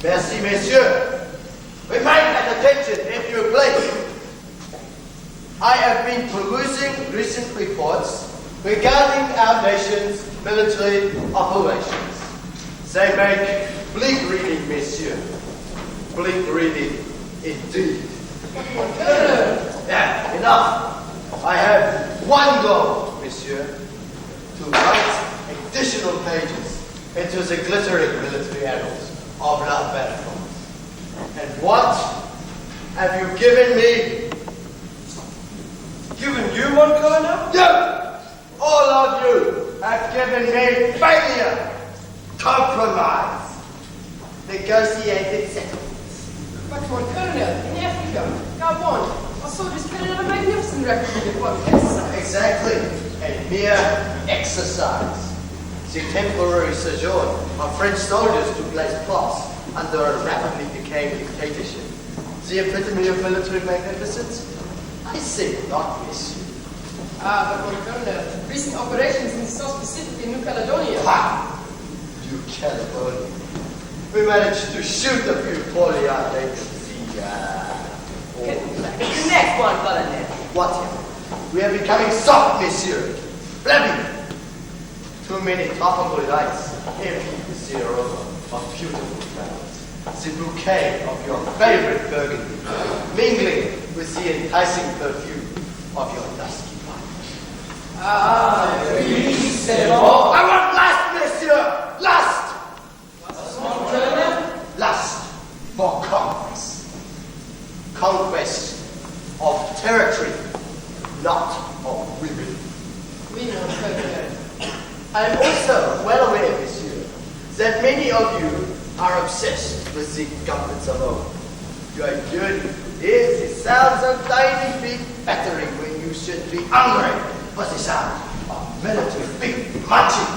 Merci, messieurs. Remain at attention, if you please. I have been perusing recent reports regarding our nation's military operations. They make bleak reading, messieurs. Bleak reading, indeed. Yeah, enough. I have one goal, monsieur, to write additional pages into the glittering military annals of La Belle France. And what have you given me? Given you one, Colonel? You! All of you have given me failure, compromise, negotiated settlements. But for Colonel, in Africa, Gabon, our soldiers carried out a magnificent record of diplomatic exercise. Exactly, a mere exercise. The temporary sojourn of French soldiers to place plots under a rapidly decaying dictatorship. The epitome of military magnificence? I say not, monsieur. But for Colonel, recent operations in the South Pacific and New Caledonia. Ha! New Caledonia. We managed to shoot a few poorly outdated The next one, Colonel. What? We are becoming soft, monsieur. Flabby. Too many topical lights. Empty the zero of beautiful flowers. The bouquet of your favorite burgundy, mingling with the enticing perfume of your dusky pipe. I want lust, monsieur! Lust! Lust for conquest. Conquest of territory, not of women. We know, Colonel. I am also well aware, monsieur, that many of you are obsessed with the governments of old. Your yearning is the sounds of tiny feet battering when you should be hungry for the sound of military feet marching.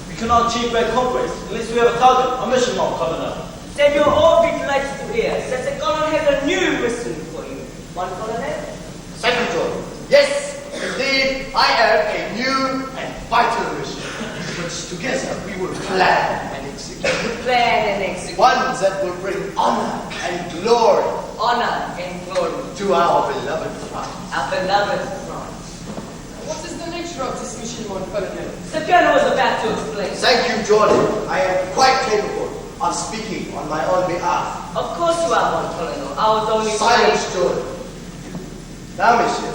We cannot achieve great conquest unless we have a target, a mission, mon Colonel. Then you'll all be delighted to hear that the Colonel has a new mission for you. One Colonel? Thank you, John. Yes, indeed, I have a new and vital mission, which together we will plan and execute. Plan and execute. One that will bring honor and glory Honor and glory to our beloved France. our beloved France. What is the nature of this mission, mon Colonel? The Colonel was about to explain. Thank you, Jordan. I am quite capable of speaking on my own behalf. Of course you are, one Colonel. I was only Silence, Jordan. Now, monsieur,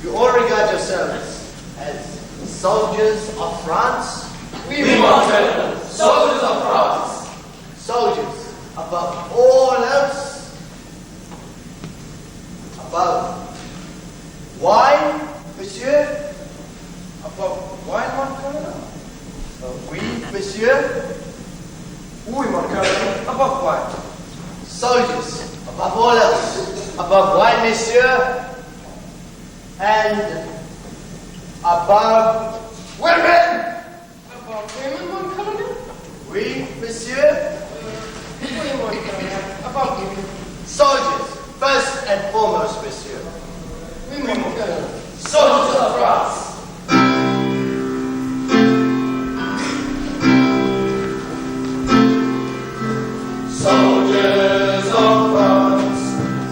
you all regard yourselves as soldiers of France? We want soldiers of France. Soldiers above all else? Above wine, monsieur? Above wine, mon Colonel? Oui, monsieur? Oui, mon Colonel. Above wine. Soldiers above all else. Above wine, monsieur? And above women? About women, mon Colonel? Oui, monsieur? Oui, mon Colonel. About women. Soldiers, first and foremost, monsieur. Oui, mon Colonel. Soldiers of France. Soldiers of France,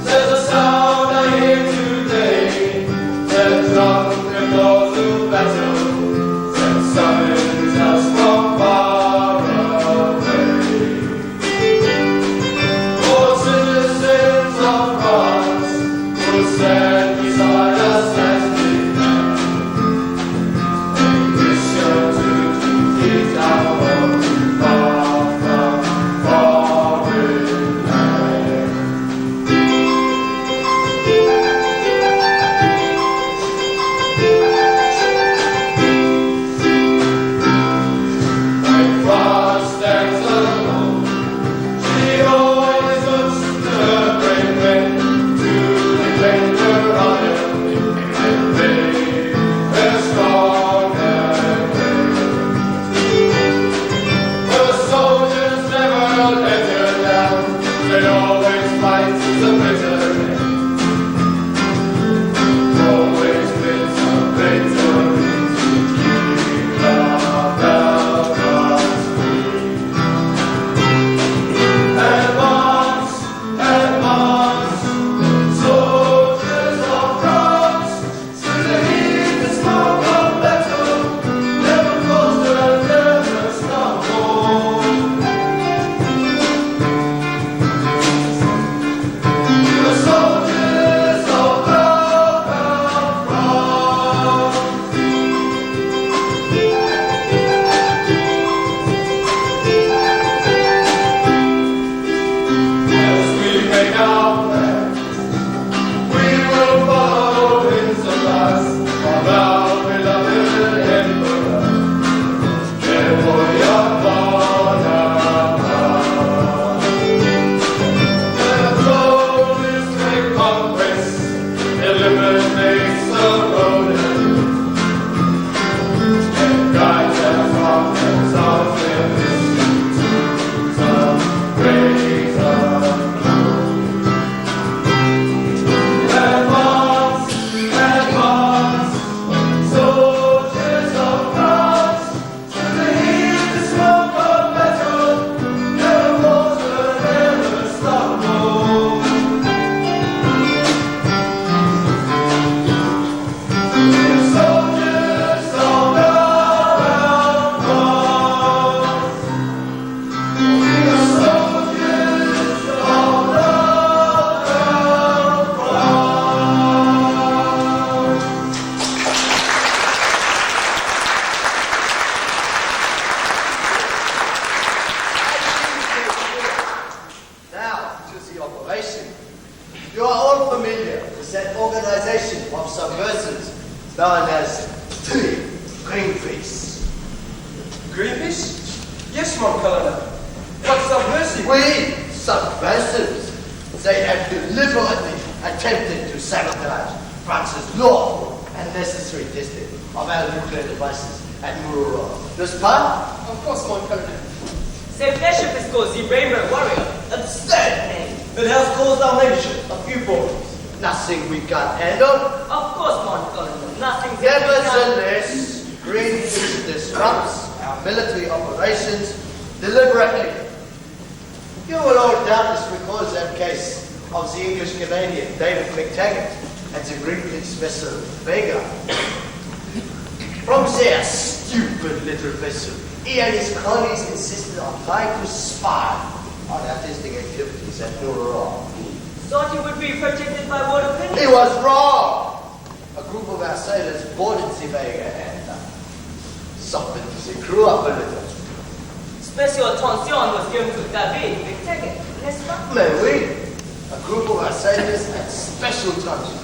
there's a sound I hear today. The trumpet goes to battle, that summons us from far away. For citizens of France will stand beside us as we can. A mission to defeat our foe far from foreign land. known as Greenpeace. Greenpeace? Yes, mon colonel. But subversive. We, subversives, they have deliberately attempted to sabotage France's lawful and necessary testing of our nuclear devices at Mururo. N'est-ce pas? Of course, mon colonel. C'est Bishop is called the Rainbow Warrior. Absurd name. It has caused our nation a few problems. Nothing we can't handle. Of course, mon colonel. Nothing's ever done. Nevertheless, Greenpeace disrupts our military operations deliberately. You will all doubtless recall that case of the English-Canadian David McTaggart and the Greenpeace vessel Vega. From their stupid little vessel, he and his colleagues insisted on trying to spy on our testing activities at Mururo. Thought you would be protected by word of He was wrong! A group of our sailors boarded the Vega and softened the crew up a little. Special attention was given to David McTaggart, n'est-ce pas? Mais oui, a group of our sailors had special touches.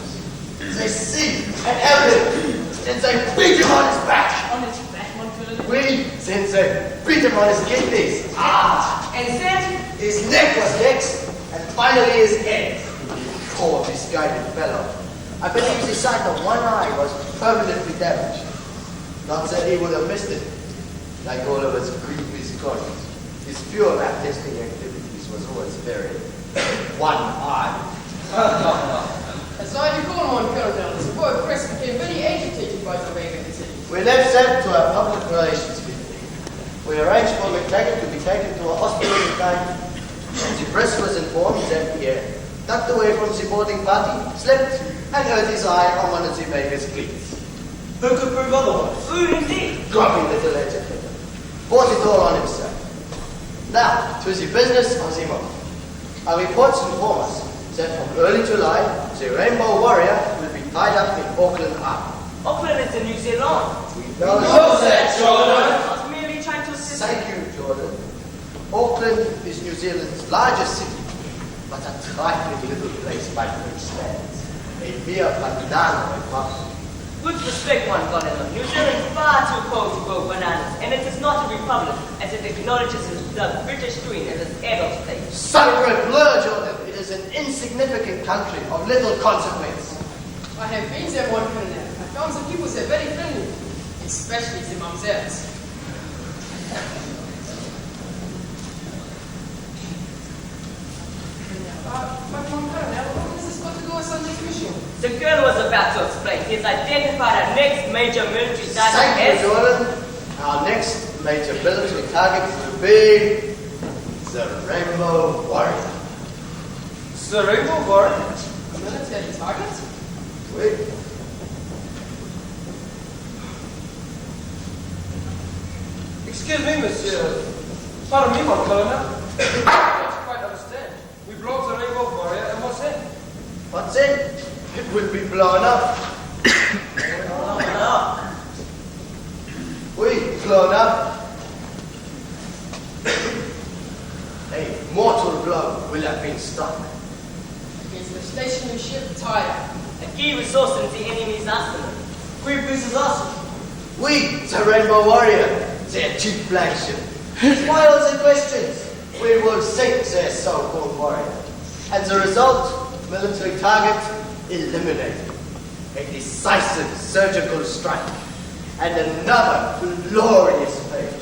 They see and evidence, and they beat him on his back. On its back, mon colonel. Oui, then they beat him on his kidneys. And then, His neck was next, and finally his head. Poor misguided fellow. I believe the sight of one eye was permanently damaged. Not that he would have missed it. Like all of us Greenpeace colleagues, his pure lab testing activities was always very one-eyed. As I recall, mon colonel, the word press became very agitated by the Vega incident. We left that to our public relations people. We arranged for McTaggart to be taken to a hospital in time. The press was informed that he ducked away from the boarding party, slept, and hurt his eye on one of the Vega's cleats. Who could prove otherwise? who indeed? Grumpy little educator. Bought it all on himself. Now, to the business of the moment. Our reports inform us that from early July, the Rainbow Warrior will be tied up in Auckland Harbour. Auckland is in New Zealand. We know that, Jordan? I was merely trying to assist. Thank you, Jordan. Auckland is New Zealand's largest city, but a trifling little place by which stands. A mere banana republic. With respect, one colonel, New Zealand is far too cold to grow bananas, and it is not a republic, as it acknowledges the British Queen as its head of state. Sacre bleu, Jordan. It is an insignificant country of little consequence. I have been there, mon colonel. I found the people there very friendly, especially the mamsells. But mon colonel, what has this got to do with Sunday's mission? The girl was about to explain. He has identified our next major military target Thank you, as... Jordan. Our next major military target will be the Rainbow Warrior. The Rainbow Warrior? A military target? Wait. Excuse me, monsieur. Pardon me, mon colonel. I don't quite understand. We blow the Rainbow Warrior, and what's it? What's it? It will be blown up. We blown up. A mortal blow will have been struck. Against the stationary ship Tyre. a key resource in the enemy's arsenal. Greenpeace is us. We, the Rainbow Warrior, their chief flagship. Why all the questions? We will sink their so-called warrior. And the result, military target eliminated. A decisive surgical strike. And another glorious page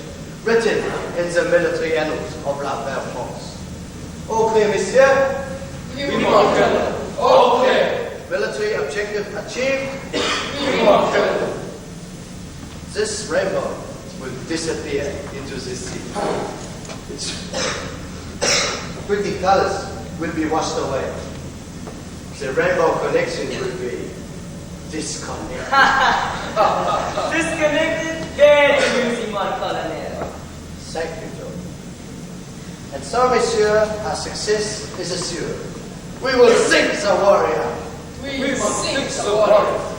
written in the military annals of La France. Au clair, monsieur. We want Colonel. Okay. Military objective achieved. We want Colonel. This rainbow will disappear into the sea. Its pretty colors will be washed away. The rainbow connection will be disconnected. Disconnected? Very amusing, mon colonel. Thank you, Joe. And so, monsieur, our success is assured. We will sink the warrior. We We must sink fix the the water. warrior.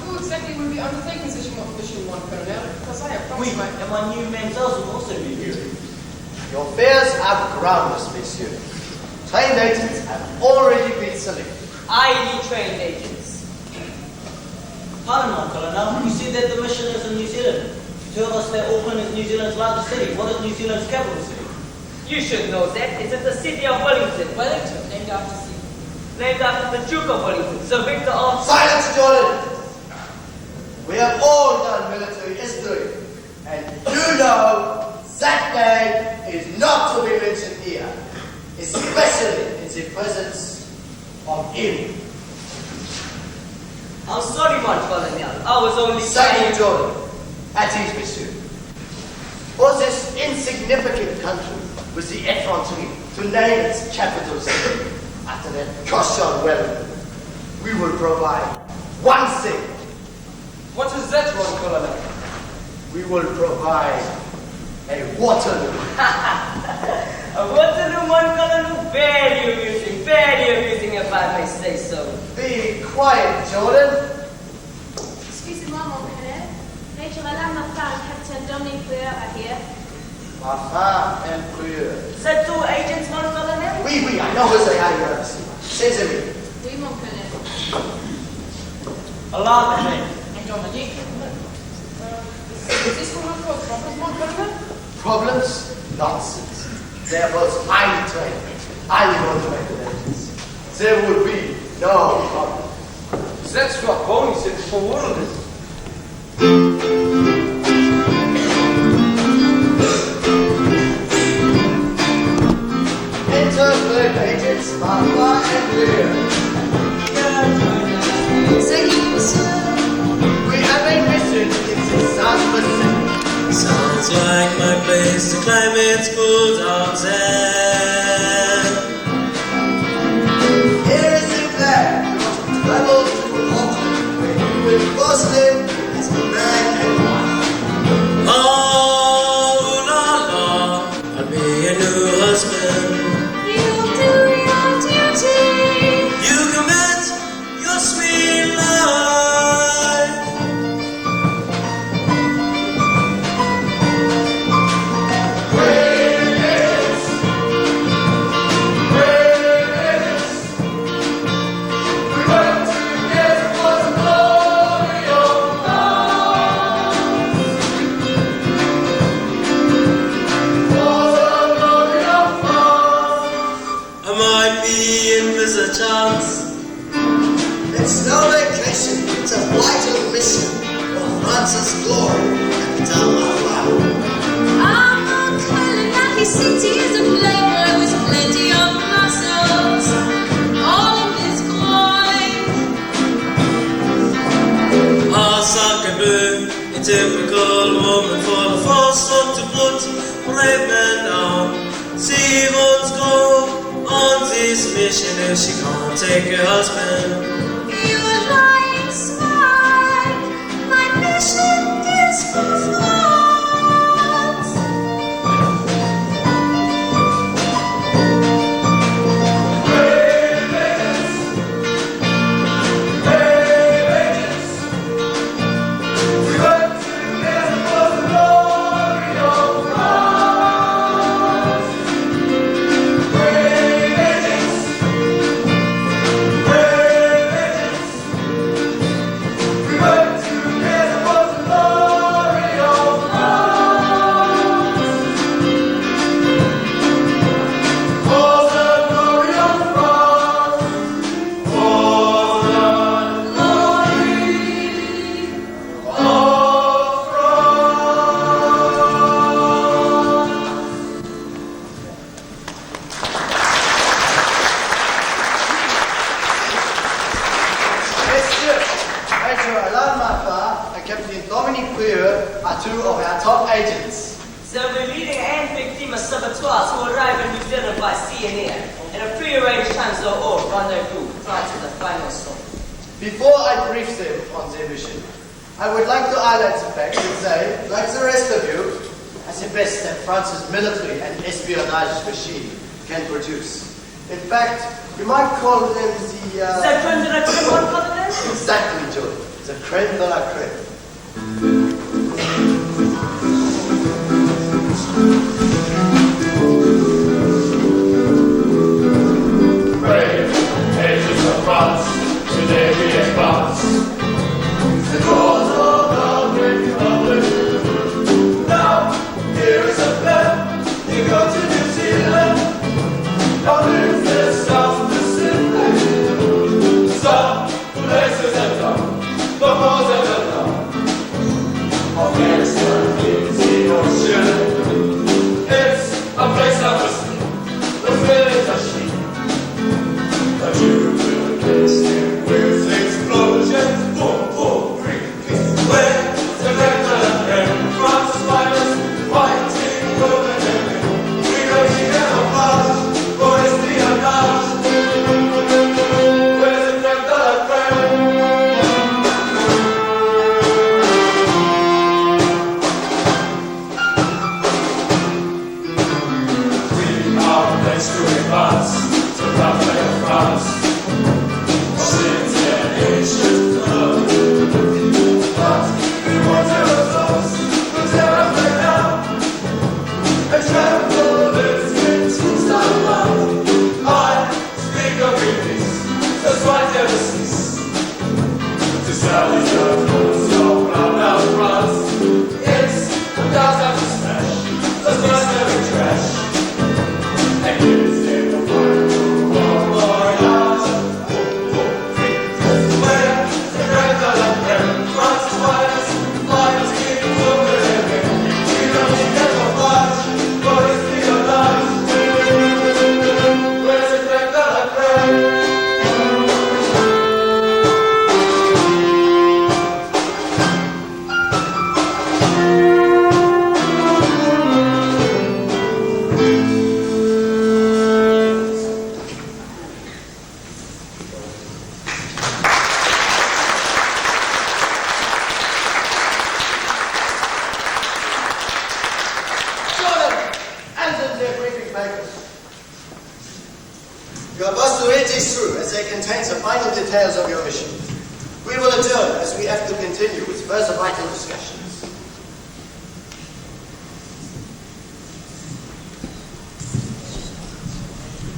Who exactly will be undertaking this mission, one Colonel? Because I have promised my... And my new mentors will also be here. Your fears are groundless, monsieur. Trained agents have already been selected. Highly trained agents. Pardon, my Colonel. You see that the mission is in New Zealand. You told us that Auckland is New Zealand's largest city. What is New Zealand's capital city? You should know that. It's at the city of Wellington. Wellington, named after sea. Named after the Duke of Wellington, Sir Victor of... Silence, Jordan! We have all done military history, and you know that name is not to be mentioned here, especially in the presence of him. I'm sorry, mon colonel. I was only Thank saying... you, Jordan. At ease, monsieur. For this insignificant country with the effrontery to name its capital city after that Caution Wellington, we will provide one thing. What is that, Ron Colonel? We will provide a Waterloo. A Waterloo, mon colonel, very amusing if I may say so. Be quiet, Jordan. Excusez-moi, mon colonel. Major Alain Mafar and Captain Dominic Brewer are here. Mafar and Brewer. The two agents, mon colonel? Oui, I know who they are, Your Excellency. Say Oui, mon colonel. Alarm me. And Dominique. Is this one of your problems, mon colonel? Problems? Nonsense. There was highly trained, highly motivated agents. There would be no problem. That's what Bonnie said for world. Interfleet agents, Mafar and Brewer. Thank you, monsieur. We have a mission in the South Pacific. Sounds like my place, the climate's cool down there. Here is the plan. You travel to Auckland, where you will both live as a man and wife. Oh, la la, I'll be a new husband. You'll do your duty. You commit your sweet life. I might be in for a chance. It's no vacation, it's a vital mission for France's glory, Captain Mafar. Ah, mon colonel, his city is a playground with plenty of muscles. All in this coin. Ah, sacre bleu, a typical woman for the force of to put brave men down. See what's go on this mission if she can't take her husband. You are lying smart. My mission is for France. Messieurs, Major Alain Mafar and Captain Dominic Brewer are two of our top agents. They'll be leading an victim of saboteurs who arrive in New Zealand by sea and air, and a prearranged times are all rendezvous prior to the final stop. Before I brief them on their mission, I would like to highlight the fact that they, like the rest of you, are the best that France's military and espionage machine can produce. In fact, you might call them the... The creme de la creme, mon colonel? Exactly, Joe. The creme de la creme. Brave agents of France, today we advance. You are about to read these through as they contain the final details of your mission. We will adjourn as we have to continue with further vital discussions.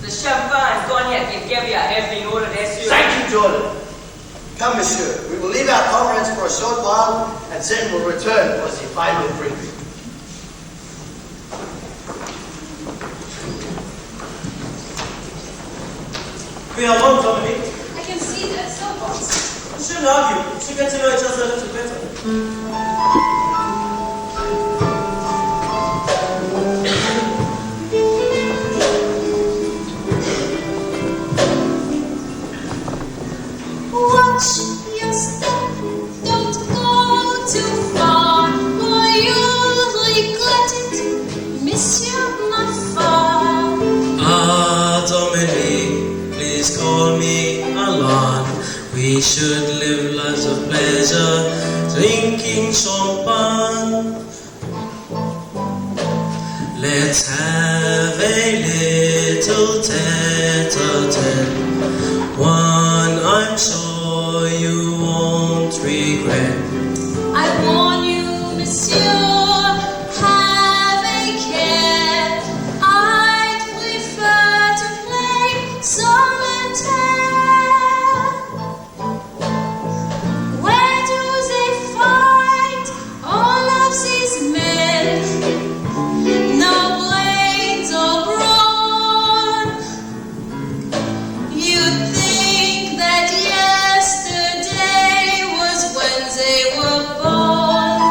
The champagne cognac and caviar have been ordered as soon. Thank you, Jordan. Come, monsieur. We will leave our comrades for a short while and then we'll return for the final briefing. We are one, Dominic. I can see that, so what? We shouldn't argue. We should get to know each other a little better. Watch your step, don't go too far, or you'll regret it, Monsieur Muffin. Ah, Dominique, please call me Alan. We should live lives of pleasure, drinking champagne. Let's have a little tete-a-tete, one I'm sure you won't regret. I warn you, Monsieur, have a care. I'd prefer to play solitaire. Where do they find all of these men? No brains or brawn. You'd think that yesterday was when they were born.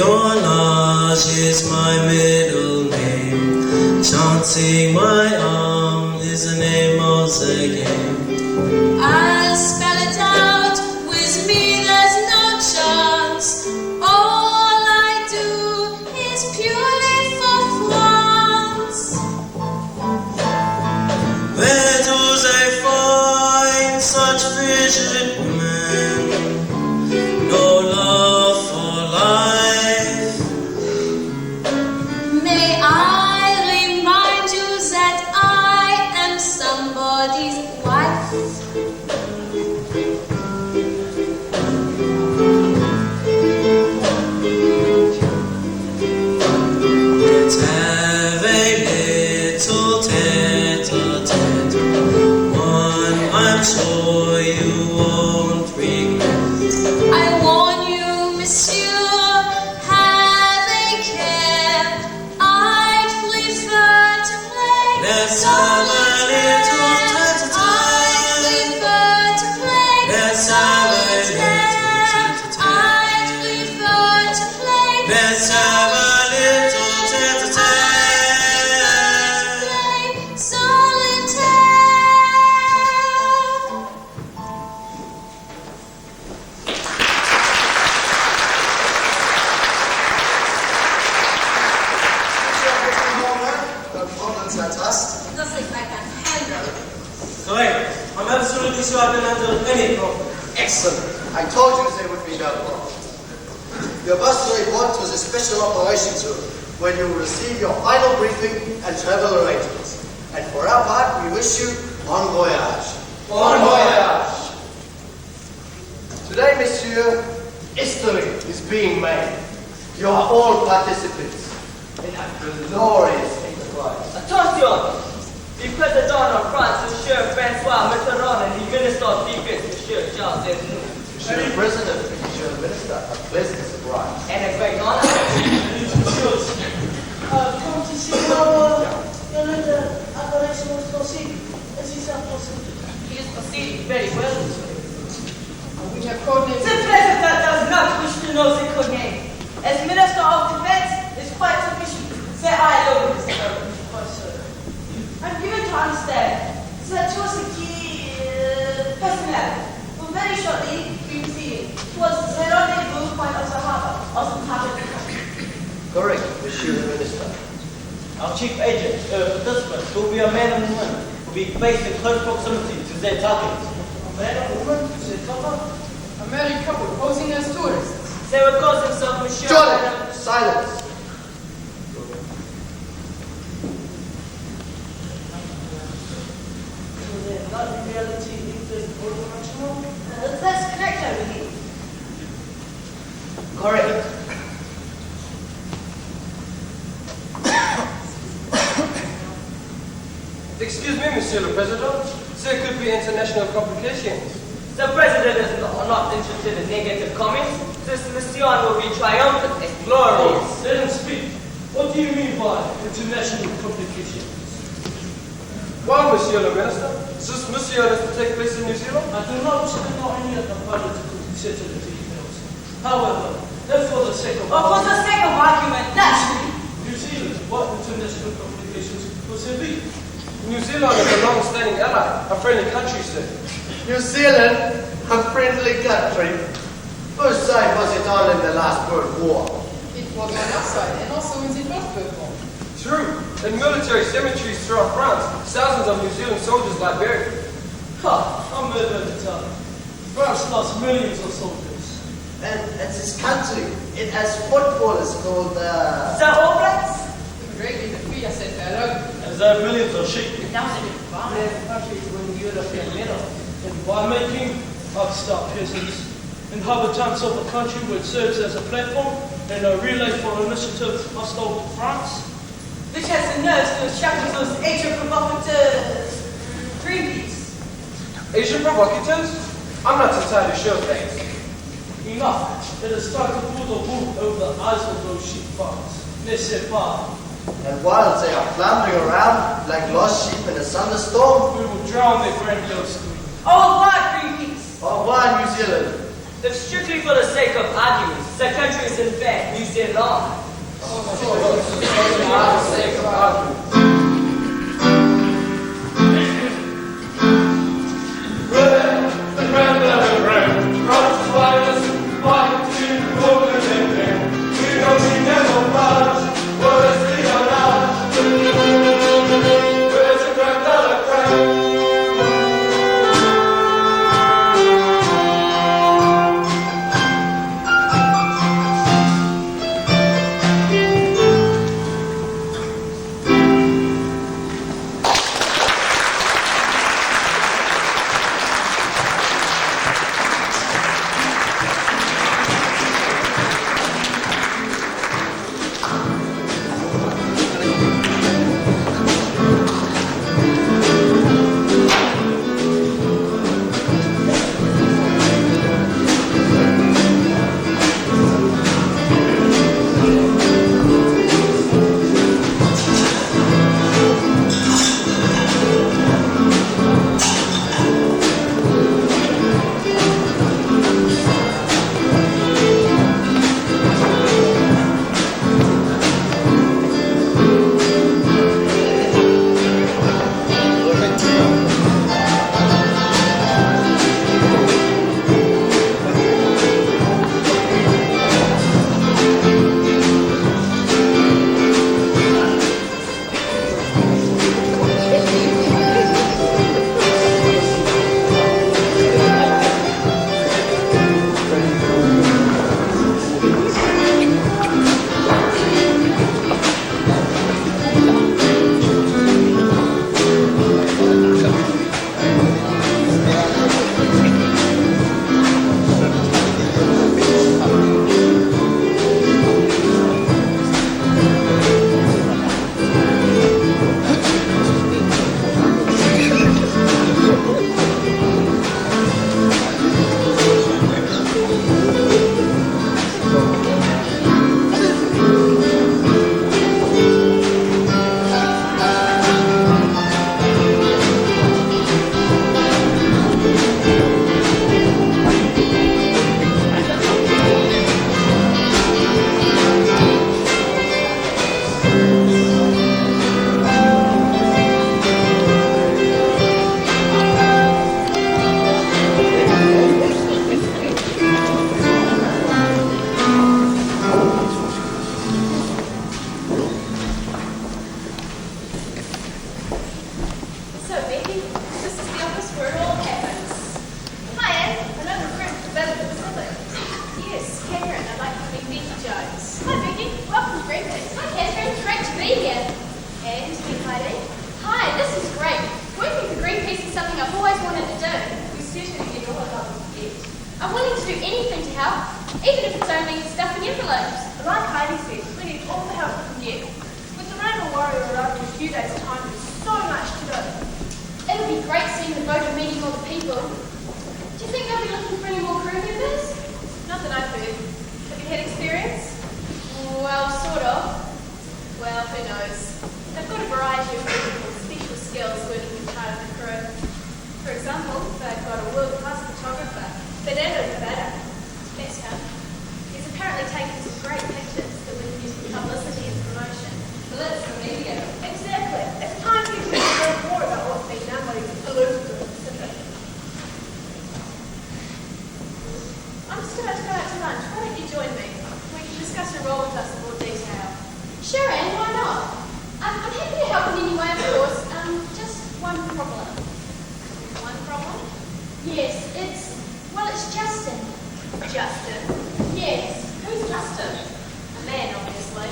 Espionage is my middle name. Chancing my arm is the name of the game. I'll spell it out, with me there's no chance. All I do is purely for France. Where do they find such frigid men? No love for life. May I remind you that I am somebody's wife? Let's have a little tete-a-tete, one I'm sure you won't regret. I warn you, Monsieur, have a care. I'd prefer to play Let's have a little tete-a-tete. I'd prefer to play Let's have a solitaire. little I'd tete-a-tete. prefer to play Let's have a little tete-a-tete. solitaire. No problems, I trust. Nothing I can handle. Correct. I'm absolutely sure I can handle any problem. Excellent. I told you there would be no problem. You're about to report to the Special Operations Room, where you will receive your final briefing and travel arrangements. And for our part, we wish you bon voyage. Bon voyage. Today, monsieur, history is being made. You are all participants in a glorious enterprise. Attention! The President of France, Monsieur Francois Mitterrand, and the Minister of Defense, Monsieur Charles Desnoux. Monsieur the President, Monsieur the Minister, a pleasant surprise. And a great honor. Come to see how your little operation was proceeding. As is possible. He is proceeding very well. We have coordinated. The President does not wish to know the code name. As Minister of Defense, is quite sufficient. Say I love Mr. I'm given to understand that was a key personnel who very shortly be seen towards the rendezvous point of the harbor of the Pacific. Correct, Monsieur the Minister. Our chief agent, participants, will be a man and woman, will be placed in close proximity to their targets. A man and woman, to their target? A married couple posing as tourists. They will call themselves Monsieur. Jordan, silence. Not in reality, this original. That's correct, I believe. Correct. Excuse me, Monsieur le President. There could be international complications. The President is not interested in negative comments. This mission will be triumphant and glorious. Let him speak. What do you mean by international complications? Well, Monsieur le Minister, this mission is to take place in New Zealand. I do not wish to know any of the political settled details. However, if for the sake of For the sake of argument, naturally. New Zealand, what international complications will there be? New Zealand is a long-standing ally, a friendly country, sir. New Zealand, a friendly country. Whose side was it on in the last World War? It was on our side and also in the First World War. True. In military cemeteries throughout France, thousands of New Zealand soldiers lie buried. I'm murder at the time. France lost millions of soldiers. And this country, it has footballers called The All Blacks? Greatly the Fia said hello. And there are millions of sheep. That was a bit far. Their countries win European medal. And by making upstart peasants, inhabitants of a country which serves as a platform and a relay for initiatives hostile to France. Which has the nerves to shackle those Asian provocateurs. Greenpeace. Asian provocateurs? I'm not entirely sure, thanks. Enough. It is time to pull the wool over the eyes of those sheep farmers. Laissez pas. And while they are floundering around like lost sheep in a thunderstorm, We will drown their grandiose scream. Au revoir, Greenpeace. au revoir, New Zealand. If strictly for the sake of arguments, the country is in fact New Zealand. For the sake of argument. knows. They've got a variety of special skills working as part of the crew. For example, they've got a world-class photographer, Fernando Ferreira. That's him. He's apparently taken some great pictures that we can use for publicity and promotion. So that's the media. Exactly. It's time for you to learn more about what's being done by these polluters in the Pacific. I'm just about to go out to lunch. Why don't you join me? We can discuss your role with us in more detail. Sure, Anne, why not? I'm happy to help in any way, of course. Just one problem. One problem? Yes, it's Justin. Justin? Yes. Who's Justin? A man, obviously.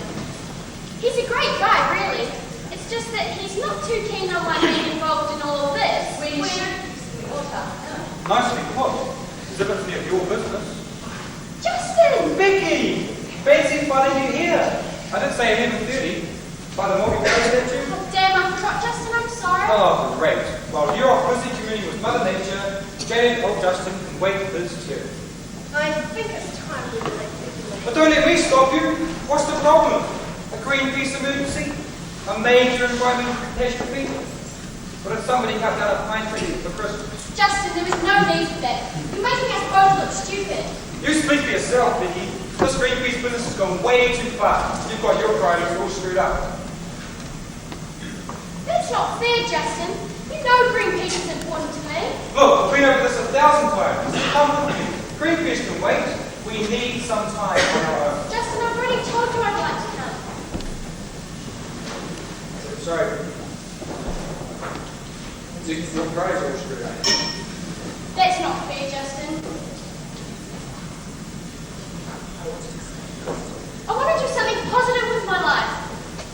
He's a great guy, really. It's just that he's not too keen on being involved in all of this. We should water. Nicely put. As if it's any of your business. Justin! Vicky! Fancy finding you here. I did say 11:30. By the morning statue. Oh, damn, I forgot, Justin, I'm sorry. Oh, great. While you're off busy communing with Mother Nature, jaded old Justin can wait his turn. I think it's time we let Vicky. But don't let me stop you. What's the problem? A Greenpeace emergency? A major environmental catastrophe? Or did somebody cut down a pine tree for Christmas? Justin, there was no need for that. You're making us both look stupid. You speak for yourself, Vicky. This Greenpeace business has gone way too far. You've got your priorities all screwed up. That's not fair, Justin. You know Greenpeace is important to me. Look, we've been over this 1,000 times. Come with me. Greenpeace can wait. We need some time on our own. Justin, I've already told you I'd like to come. Sorry. Your priorities all screwed up. That's not fair, Justin. I want to do something positive with my life.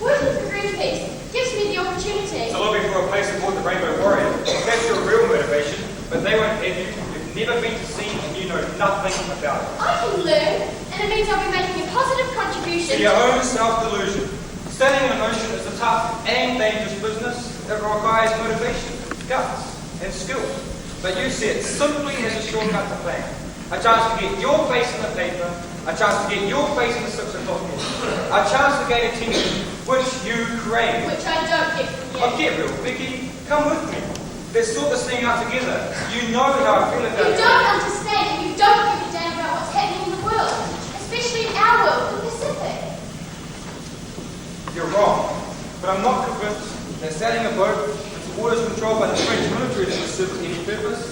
Working for Greenpeace gives me the opportunity. So looking for a place aboard the Rainbow Warrior. That's your real motivation, but they won't have you. You've never been to sea and you know nothing about it. I can learn, and it means I'll be making a positive contribution To your own self-delusion. Sailing in an ocean is a tough and dangerous business that requires motivation, guts, and skill. But you see it simply as a shortcut to plan. A chance to get your face in the paper, a chance to get your face in the 6 o'clock news, a chance to gain attention which you crave. which I don't get from you. Oh, get real, Vicky. Come with me. Let's sort this thing out together. You know how I feel about You it. don't understand, and you don't give a damn about what's happening in the world, especially in our world, the Pacific. You're wrong. But I'm not convinced that sailing a boat into waters controlled by the French military is serve any purpose.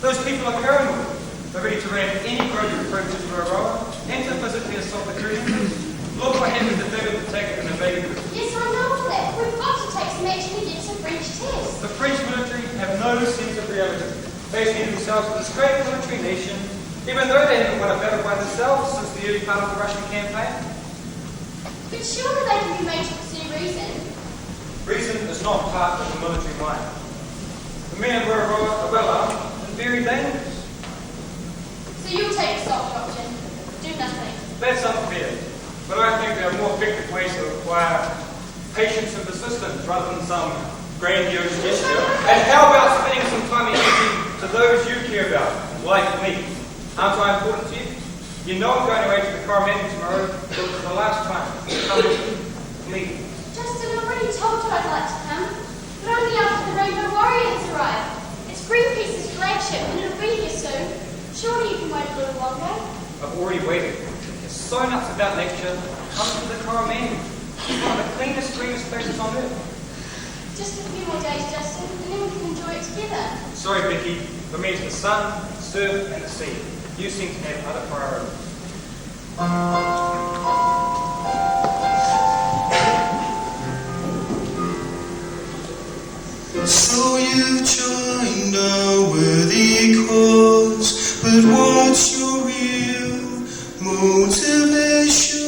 Those people are paranoid. They're ready to ram any boat that approaches for a rower and to physically assault the crew members. Look what happened to David the Taggart in the Vega Group. Yes, I know that. We've got to take some action against the French test. The French military have no sense of reality. They see themselves as this great military nation, even though they haven't won a battle by themselves since the early part of the Russian campaign. But surely they can be made to pursue reason. Reason is not part of the military mind. The men of Rongotai are well armed and very dangerous. So you'll take the soft option. Do nothing. That's unfair, but I think there are more effective ways to acquire patience and persistence rather than some grandiose gesture. And how about spending some time and energy to those you care about, like me? Aren't I important to you? You know I'm going away to the Coromandel tomorrow, but for the last time. Come with me, please. Justin, I've already told you I'd like to come, but only after the Rainbow Warrior has arrived. It's Greenpeace's flagship, and it'll be here soon. Surely you can wait a little longer. I've already waited. It's so nuts about nature. Come to the Coromandel. It's one of the cleanest, greenest places on earth. Just a few more days, Justin, and then we can enjoy it together. Sorry, Vicky. For me, it's the sun, the surf, and the sea. You seem to have other priorities. So you joined a worthy cause, but what's your real motivation?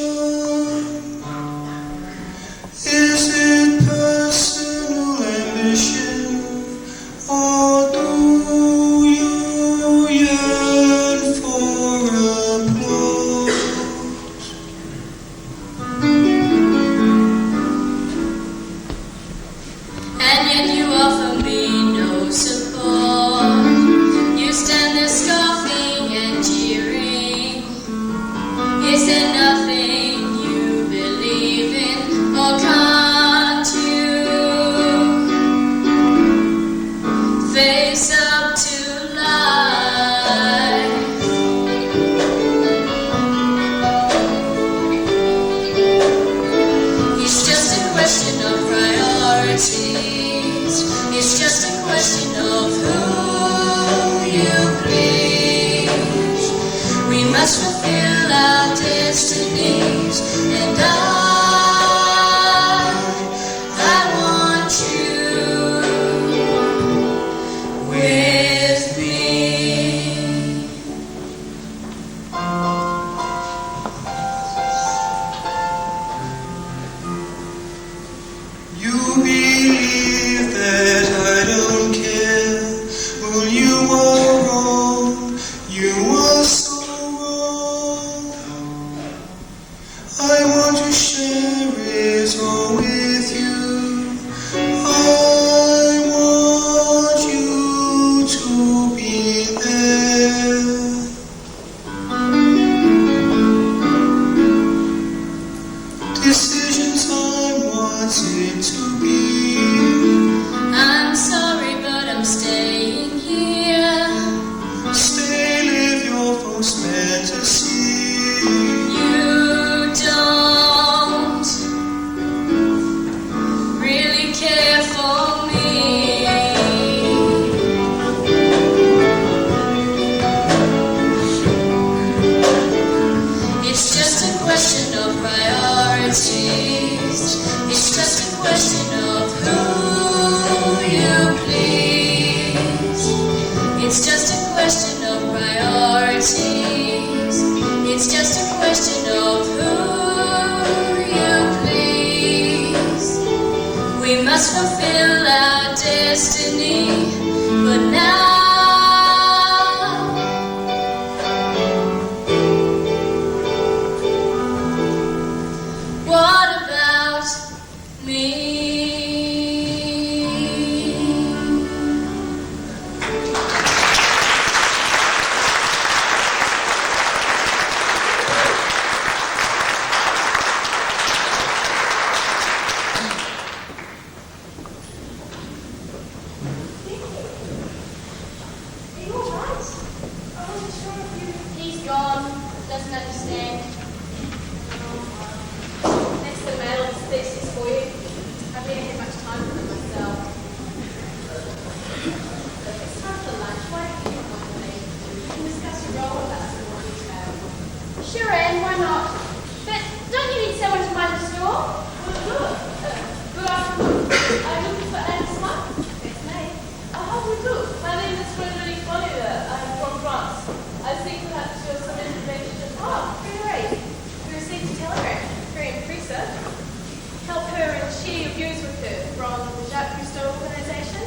Is it personal ambition, or do you yearn for applause? And yet you offer me no support. You stand there scoffing with you. I want you to be there. Decisions I wanted to be. I'm sorry, but I'm staying here. Stay, live your false fantasy. You don't really care for me. It's just a question of priorities. It's just a question of who you please. It's just a question of priorities. It's just a question of who you please. We must fulfill our destiny, but now what about me? Are you alright? I wasn't sure if you... He's gone. Doesn't understand. Next to mail this thesis for you. I didn't have much time for them myself. It's time for lunch. Why don't you come with me? We can discuss your role with us in more detail. Sure, Anne, why not? But don't you need someone to mind the store? Well, good afternoon. Are you looking for Anne Smart? That's me. How do you do? My name is Frederic Oliver. I'm from France. I think perhaps you have some information. Oh, great. We received a telegram. Very impressive. Help her and share your views with her from the Jacques Cousteau organization.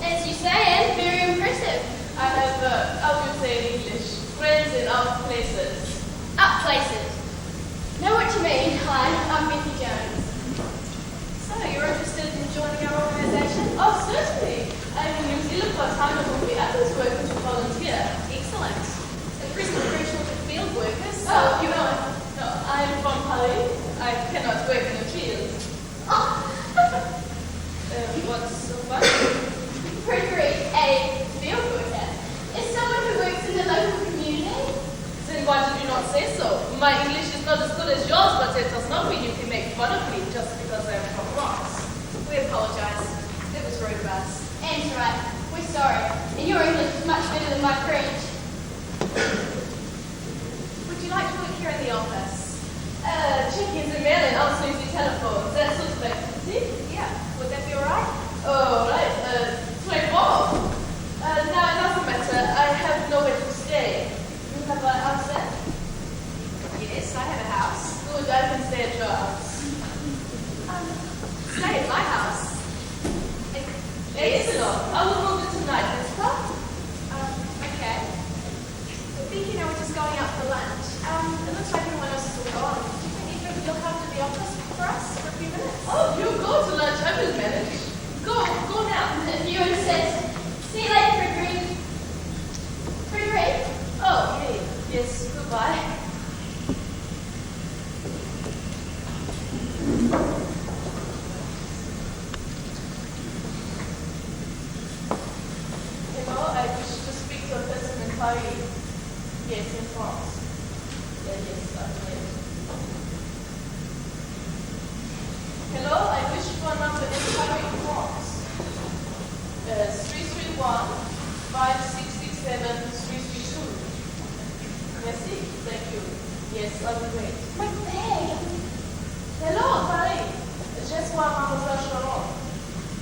As you say, Anne, very impressive. I have, how do you say in English, friends in out places. Up places. Know what you mean. Hi, I'm Becky Jones. So, you're interested in joining our organization? Oh, certainly. I'm in New Zealand for a time and would be happy to work to volunteer. Excellent. The Christmas crucial to field workers. Oh, you know, no, I'm from Paris. I cannot work in the field. What's so funny? Frederic, a field worker, is someone who works in the local community. Then why did you not say so? My English is not as good as yours, but it does not mean you can make fun of me just because I'm from France. We apologize. It was rude of us. Anne's right. We're sorry. And your English is much better than my French. Would you like to work here in the office? Checking the mail and answering the telephone. That's suspect. See? Yeah. Would that be alright? Oh, right. Très bon. Now, it doesn't matter. I have nowhere to stay. You have a house there? Yes, I have a house. Good, I can stay at your house. Stay at my house. Excellent. I will move it tonight, n'est-ce pas? Okay. I think you know we're just going out for lunch. It looks like everyone else is all gone. Do you think you could look after the office for us for a few minutes? Oh, you go to lunch. I will manage. Go now. You insist. See you later, Frederic. Frederic? Oh, hey. Yes, goodbye. Hello, I wish to speak to a person in Paris. Yes, in France. Yes, I'm late. Hello, I wish for a number in Paris, France. 331 5667 332. Merci, thank you. Yes, I will wait. My bag. Hello, Paris. Just voir Mademoiselle Charon.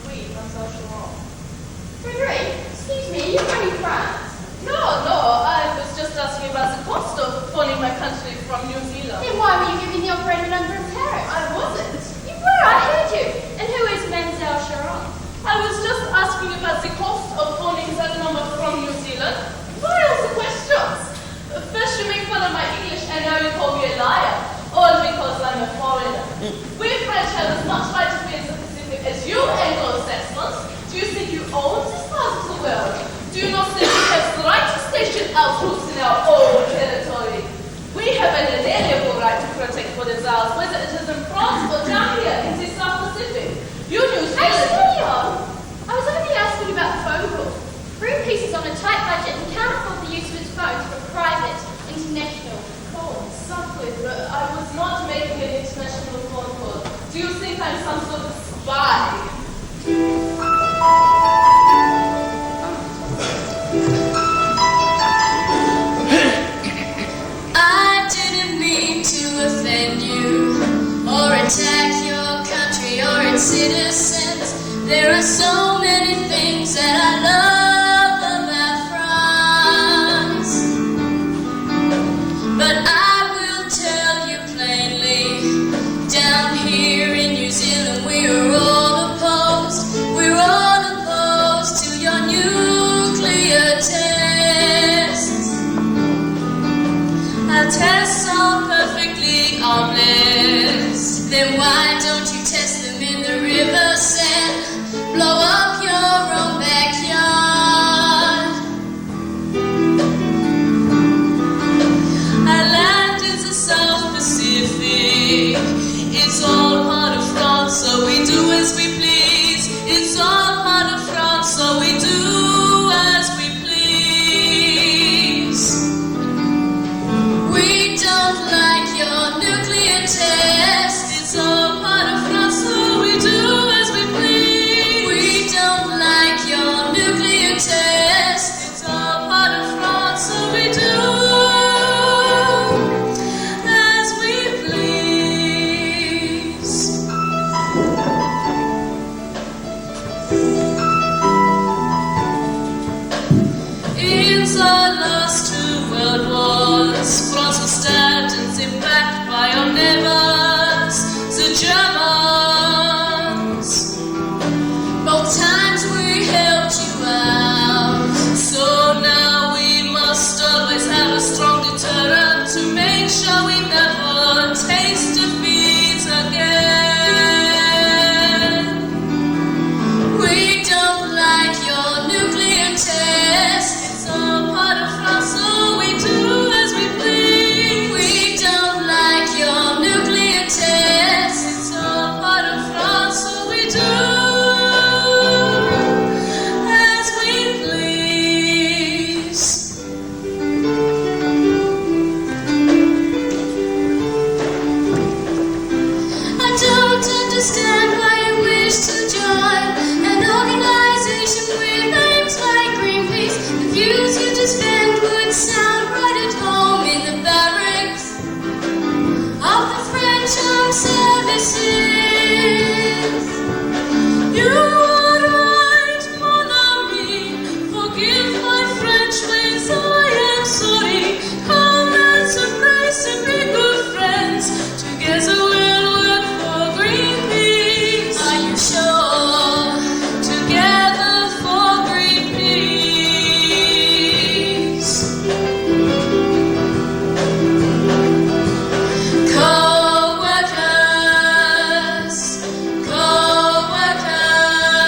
Oui, Mademoiselle Charon. Frederic, excuse me, you're from France. No, I was just asking about the cost of phoning my country from New Zealand. Then why were you giving the operator number in Paris? I wasn't. You were, I heard you. And who is Mademoiselle Charon? I was just asking about the cost of phoning that number from New Zealand. Why else the questions? First you make fun of my English and now you call me a liar. All because I'm a foreigner. We French have as much ours roots in our own territory. We have an inalienable right to protect what is ours, whether it is in France or down here in the South Pacific. You New Zealand. I was only asking about the phone call. Greenpeace is on a tight budget and can't afford the use of its phones for private, international calls. Something, but I was not making an international phone call. Do you think I'm some sort of spy? I didn't mean to offend you or attack your country or its citizens. There are so many things that I love about France, but I will tell you plainly, down here in New Zealand we're all opposed to your nuclear tests. Our tests are perfectly harmless. Then why don't you test them in the river Seine? Blow up your own backyard. Our land is the South Pacific. It's all part of France, so we do as we please. It's all part of France, so we do as we please. We don't like your nuclear test. It's all part of France, so we do as we please. We don't like your nuclear test. It's all part of France, so we do as we please. In the last 2 world wars, France was stabbed and then backed by our neighbors, the Germans. Both times we helped you out, so now we must always have a strong deterrent to make sure we never taste defeat again. We don't like your nuclear test. It's all part of France, so we do as we please. We don't like your nuclear test. It's all part of France, so we do as we please. I don't understand why you wish to join an organization with names like Greenpeace. The views you defend would sound right at home in the barracks of the French Armed Services. You are right, mon ami. Forgive my French ways, I am sorry. Come, let's embrace and be good friends. Together we'll work for Greenpeace. Are you sure? Together for Greenpeace. Co-workers, co-workers.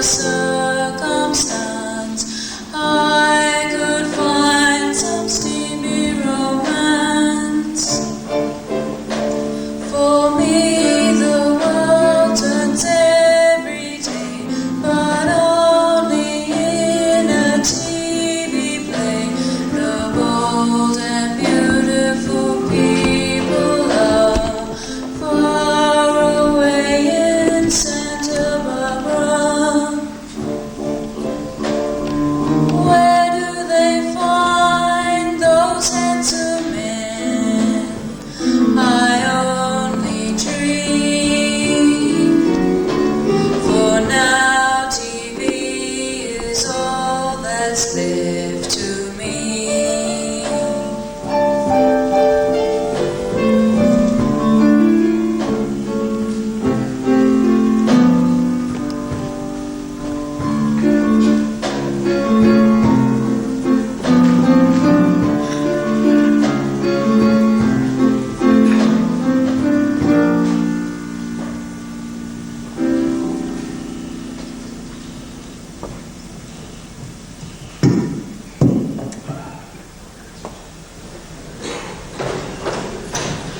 circumstance, I could find some steamy romance. For me, the world turns every day, but only in a TV play. The bold and beautiful people are far away in Santa Barbara. Where do they find those handsome men? I only dream. For now TV is all that's left to me.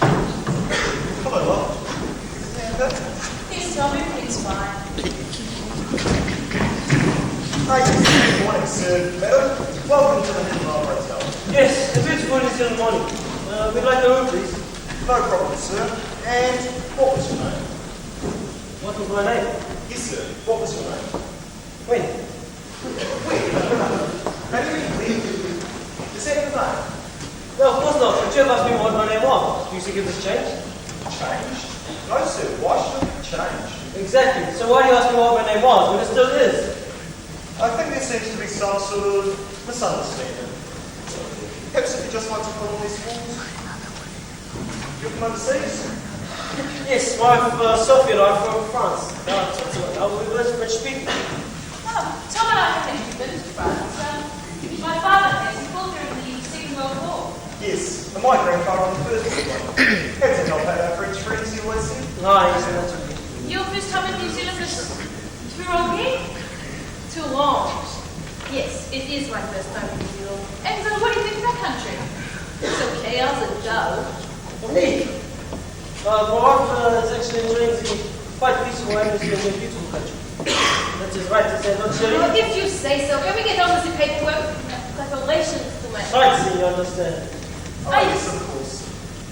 Hello, love. Please tell me everything's fine. Hi, good morning, sir. Madam, welcome to the Rongotai Hotel. Yes, the beautiful is in the morning. We'd like a room, please. No problem, sir. And what was your name? What was my name? Yes, sir. What was your name? When? How do you mean when? Is that your name? No, of course not. But you have asked me what my name was. Do you think it was changed? Change? No, sir. Why should it change? Exactly. So why do you ask me what my name was when it still is? I think there seems to be some sort of misunderstanding. Perhaps if you just like to put on these forms, you're from overseas. Yes, my wife Sophie and I are from France. We're French people. Oh, Tom and I have actually been to France. My father has. He fought during the Second World War. Yes, and my grandfather on the First World War. Had to help out our French friends, he always said. Ah, yes, that's okay. Your first time in New Zealand was too long again? Too long. Yes, it is my first time in New Zealand. And what do you think of that country? It's okay, ours are dull. Me? My wife is actually enjoying the quite peaceful atmosphere of a beautiful country. That is right to say, not silly. Well, if you say so, can we get on with the paperwork? Calculations to make. Sightseeing, you understand. Oh, yes, of course.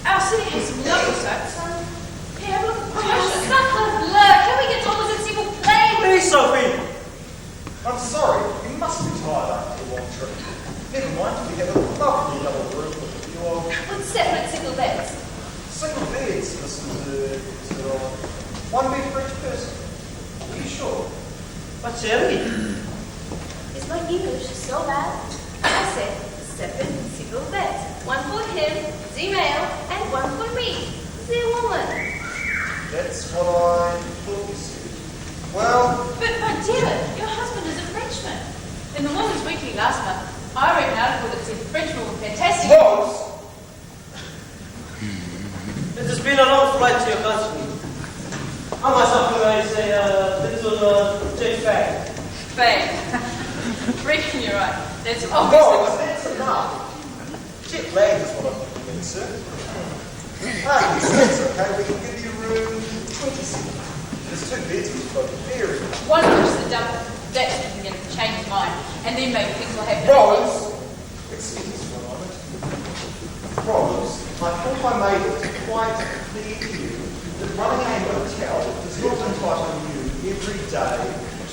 Our city has some lovely sights. Hey, have a look at the promotion. Look, can we get on with the single plane? Please, Sophie. I'm sorry, you must be tired after a long trip. Never mind, we have a lovely double room with your With separate single beds. single beds, Mr. One bed for each person. Are you sure? But Sally, Is my English so bad? I said separate single beds. One for him, the male, and one for me, the woman. That's what I thought you said. Well, But my dear, your husband is a Frenchman. In the Women's Weekly last month, I read an article that said Frenchmen were fantastic. Rose! it has been a long flight to your country. I myself may say a little jet fag. Fake. Reckon you're right. That's Rose, obviously that's enough. Jet lag is what I'm thinking, sir. Ah, yes, that's okay. We can give you room 27. There's two beds which both very nice. one of which is the double. That's when you can change his mind. And then maybe things will happen. Rose! Excuse us for a moment. Rose, I thought I made it quite clear to you that running a motel does not entitle you every day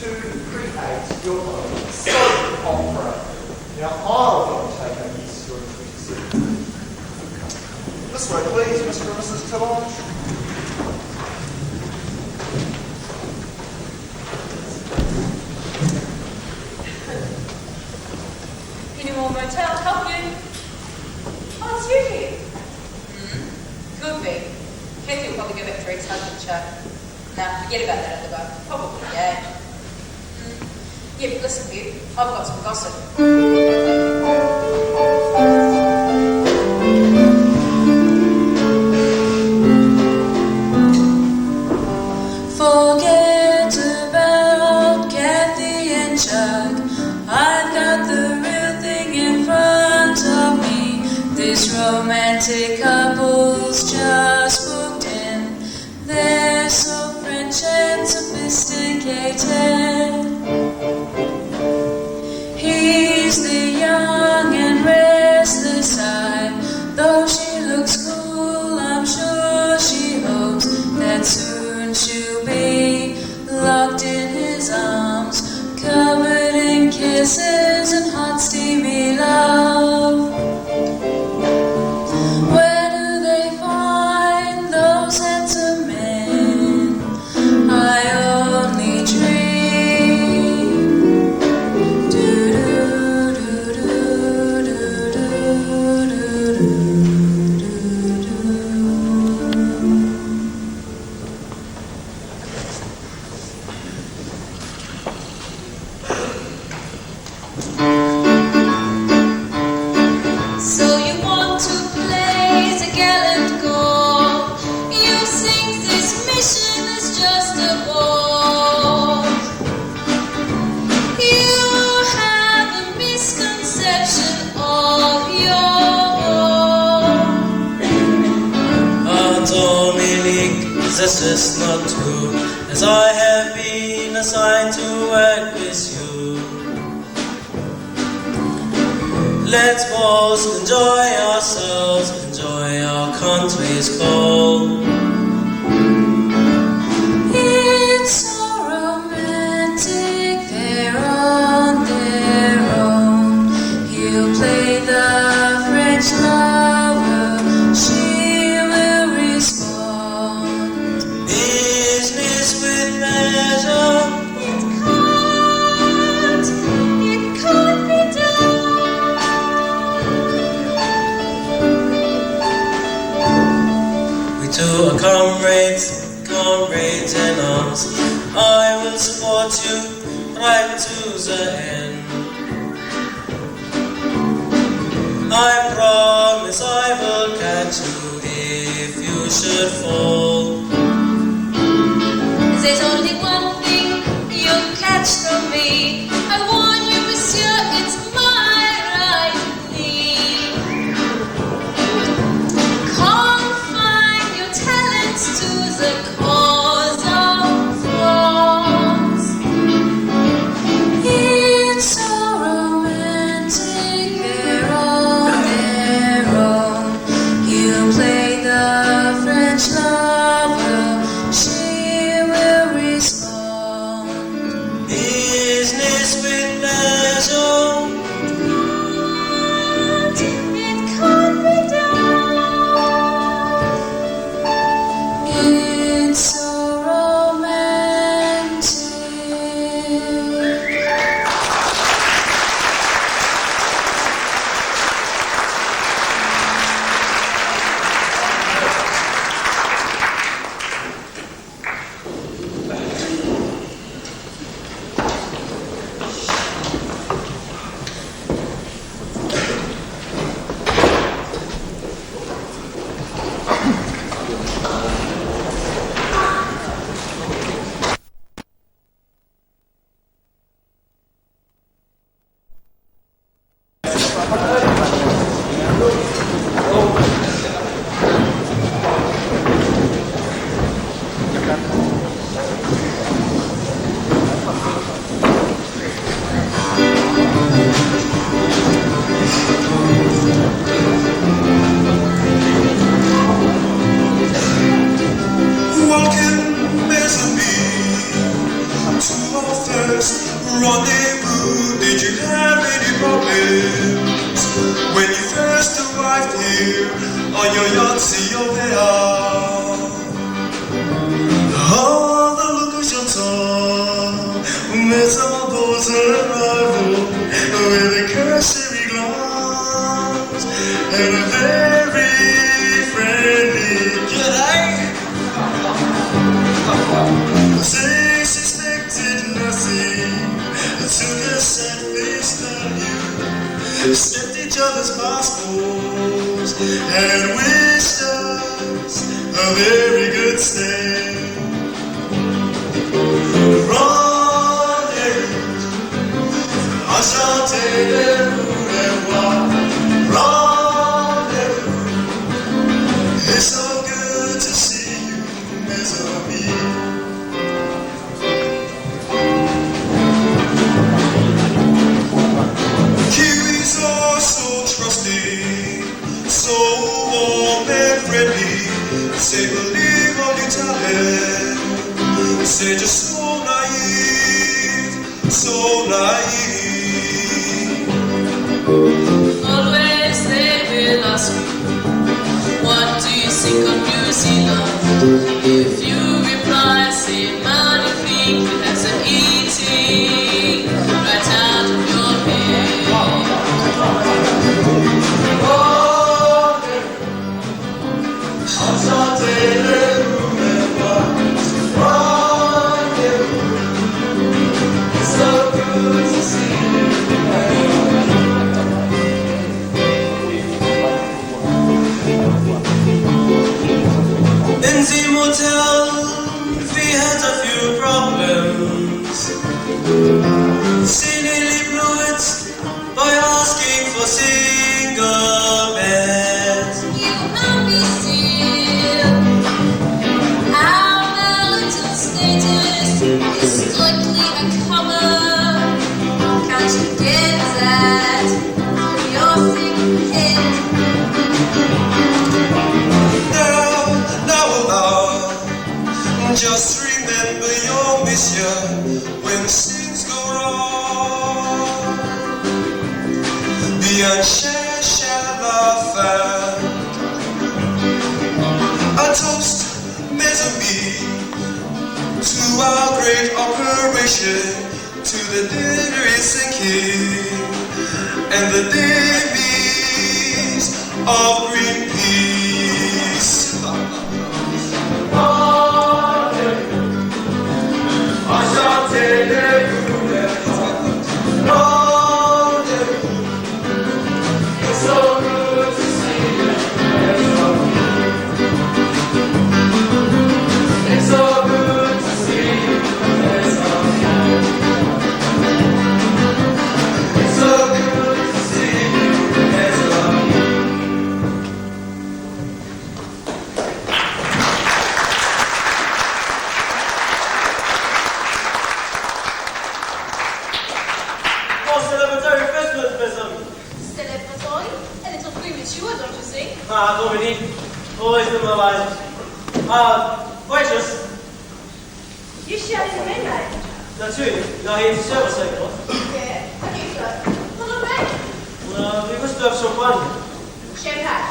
to create your own soap opera. Now, I'll not take a yes to your This way, please, Mr. and Mrs. Tillage. Any more motels help you? Oh, it's you here. Could be. Kathy will probably go back to her ex-husband show. Nah, forget about that at the bar. Probably, yeah. Yeah, but listen, Hugh, I've got some gossip. Forget about Kathy. These romantic couples just moved in. They're so French and sophisticated. He's the young and restless type. Though she looks cool, I'm sure she hopes that soon she'll be locked in his arms, covered in kisses and hot steamy love. Where do they find those handsome men? I only dream. So you want to play the gallant god? You think this mission is just a bore? You have a misconception of your own. Dominique, that's just not true, as I have been assigned to work with you. Let's both enjoy ourselves, enjoy our country's call. It's so romantic, they're on their own. He'll play the French lover, she will respond. Business with pleasure. It can't be done. We two are comrades in arms. I will support you right to the end. I promise I will catch you if you should fall. There's only one thing you'll catch from me. I warn you, monsieur, it's my right need. Confine your talents to the cause of France. It's so romantic, they're on their own. He'll play the French lover, she will respond. Business with pleasure. It can't be done. It's so romantic. Welcome, Bessamy, to our first rendezvous. Did you have any problems when you first arrived here on your yacht, Sylvia? Oh, the look of your tongue, met our boats arrival with a cursory glance and a very friendly good eye. They suspected nothing, took us at face value, sent each other's passports, and wished us a very good stay. Rendezvous, enchanté de vous revoir. Rendezvous. flying. Always they will ask me, what do you think of New Zealand? If you reply, say, man, you think it has an eating right out of your head. In the motel, we had a few problems. She nearly blew it by asking for single beds. You know me still. Our marital status is strictly a cover. Can't you get that? You're thick head. Just remember your mission when things go wrong. The unshare shall laugh at. A toast meant to be to our great operation, to the dead is sinking, and the babies of Greenpeace. Dominique, always been my life. Waitress. You shouting the midnight? That's you. You're here to serve us, of course. Yeah, I think so. Hello, mate. We must have champagne. Champagne.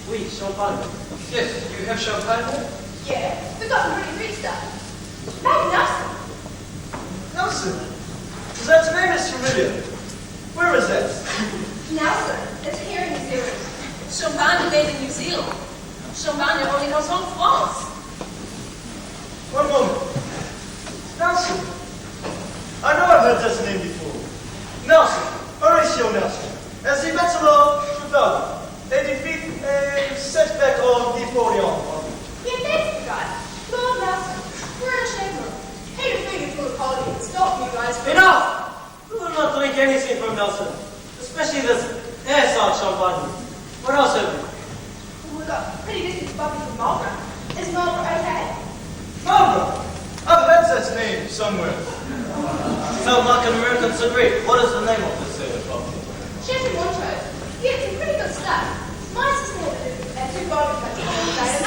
Oui, champagne. Yes, you have champagne there? Yeah, we got some pretty rich stuff. Mate, Nelson. Nelson? That name is familiar. Where is that? Nelson, it's here in New Zealand. Champagne made in New Zealand. Champagne only comes from France. One moment. Nelson. I know I've heard this name before. Nelson. Horatio Nelson. As the Bachelor Trafalgar. 85th and setback of Napoleon. Yeah, that's the guy. Lord Nelson. We're in a chamber. Hate a finger full of quality and stop you guys from... Enough! We will not drink anything from Nelson. Especially this air-salt champagne. What else have we? We got pretty decent bucket from Marlborough. Is Marlborough okay? Marlborough. I've heard that name somewhere. Sounds like an American cigarette. What is the name of this coffee? Chef in Montrose. Yeah, it's some pretty good stuff. My sister had two barbecue countries.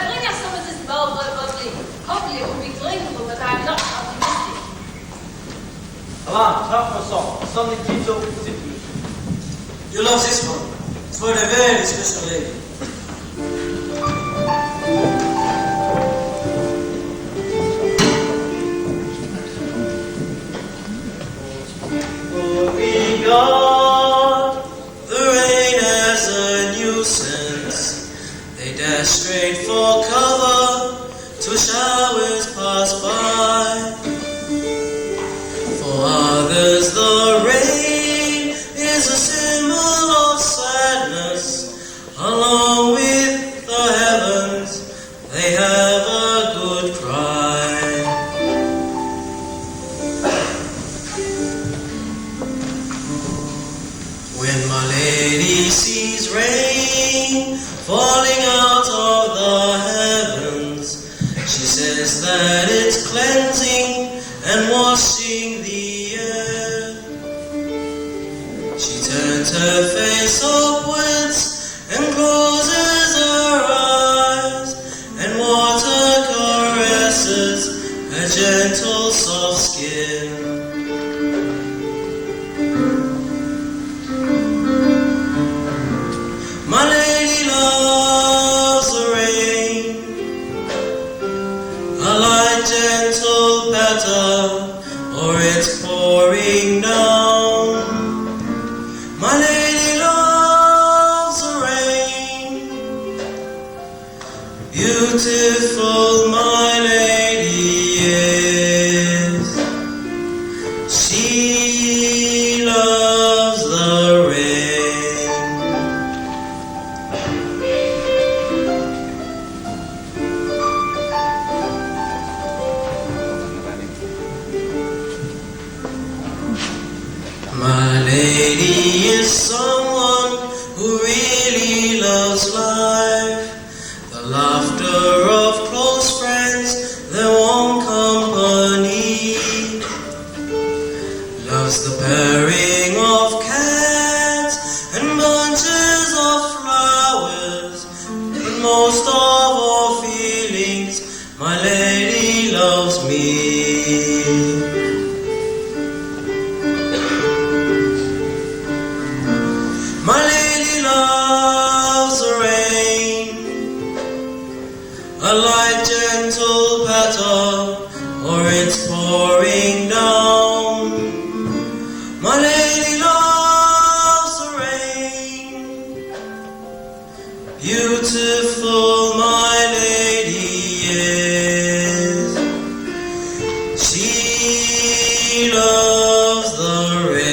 Bring us some of this Marlborough ugly. Hopefully it will be drinkable, but I'm not optimistic. Alain, tap for song. Something keeps up with it. You love this one. It's for a very special lady. Oh, God, the rain has a nuisance. They dash straight for cover till showers pass by. For others, the rain is a symbol of sadness. Along with the heavens, they have a good cry. When my lady sees rain falling out of the heavens, she says that it's cleansing and washing the air. She turns her face upwards and closes her eyes, and water caresses a gentle soft skin. My lady loves the rain, a light gentle patter, or it's pouring down. My lady loves the rain, beautiful my lady is. She loves the rain. My lady is someone who really loves life, the laughter of close friends, their warm company, loves the pairing of cats and bunches of flowers, but most of all feelings, my lady loves me. My lady loves the rain, a light gentle patter, or it's pouring down. My lady loves the rain, beautiful my lady is. She loves the rain.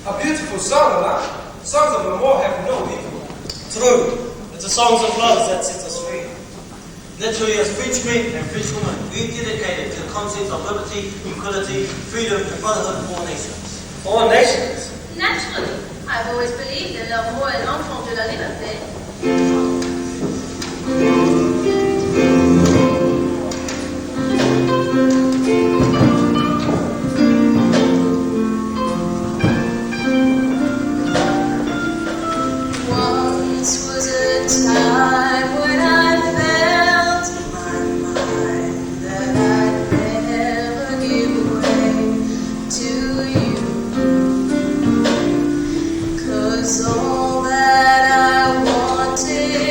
A beautiful song, lad. Songs of Amour have no equal. True. It's the songs of love that set us free. Literally, as French men and French women, we dedicated to the concepts of liberty, equality, freedom, and brotherhood for all nations. For all nations? Naturally. I've always believed in l'amour et l'enfant de la liberté. Once was a time when I felt in my mind that I'd never give way to you, 'cause all that I wanted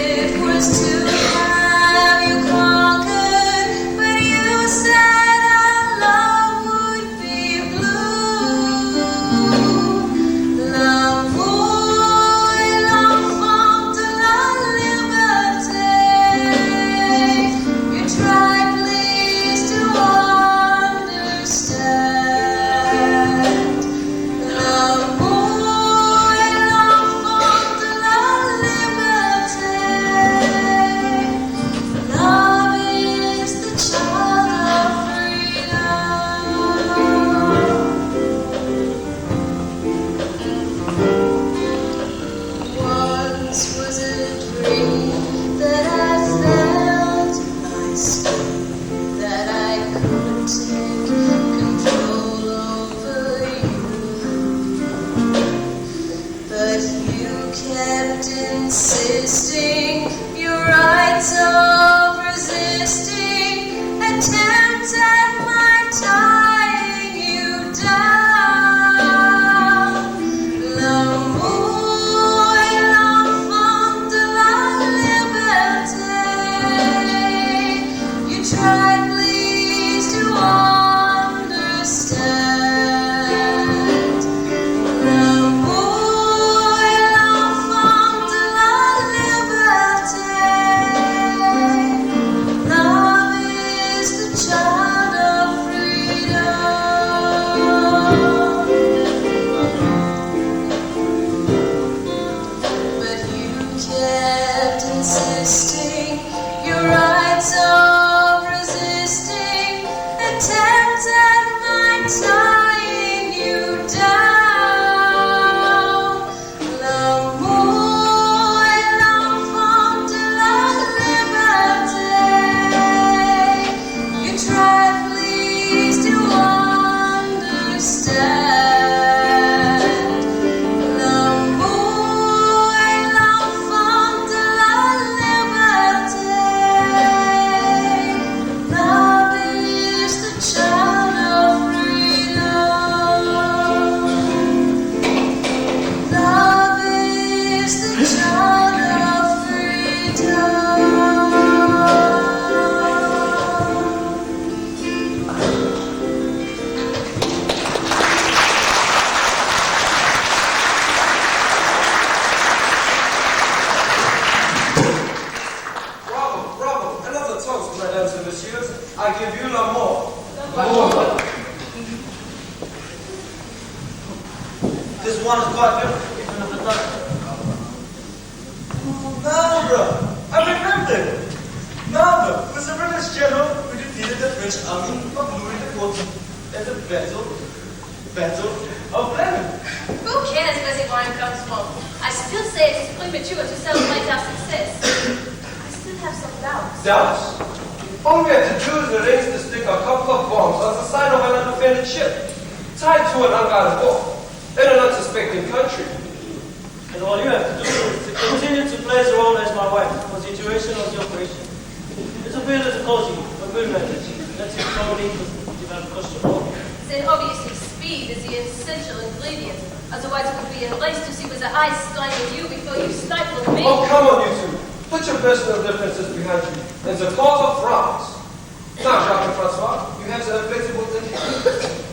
this one is quite beautiful, even if it doesn't. Marlborough! I remember! Marlborough was the British general who defeated the French army of Louis XIV at the Battle of Blenheim. Who cares where the wine comes from? I still say it is premature to celebrate our success. I still have some doubts. Doubts? All we have to do is arrange to stick a couple of bombs on the side of an undefended ship, tied to an unguarded wharf, in an unsuspecting country. And all you have to do is to continue to play the role as my wife for the duration of the operation. It's a bit of a cozy, a good method. Let's accommodate the developed costume. Then obviously speed is the essential ingredient. Otherwise it would be a race to see whether I stifle you before you stifle me. Oh, come on, you two. Put your personal differences behind you. There's a cause of France. Now, Jacques and Francois, you have some flexible thinking.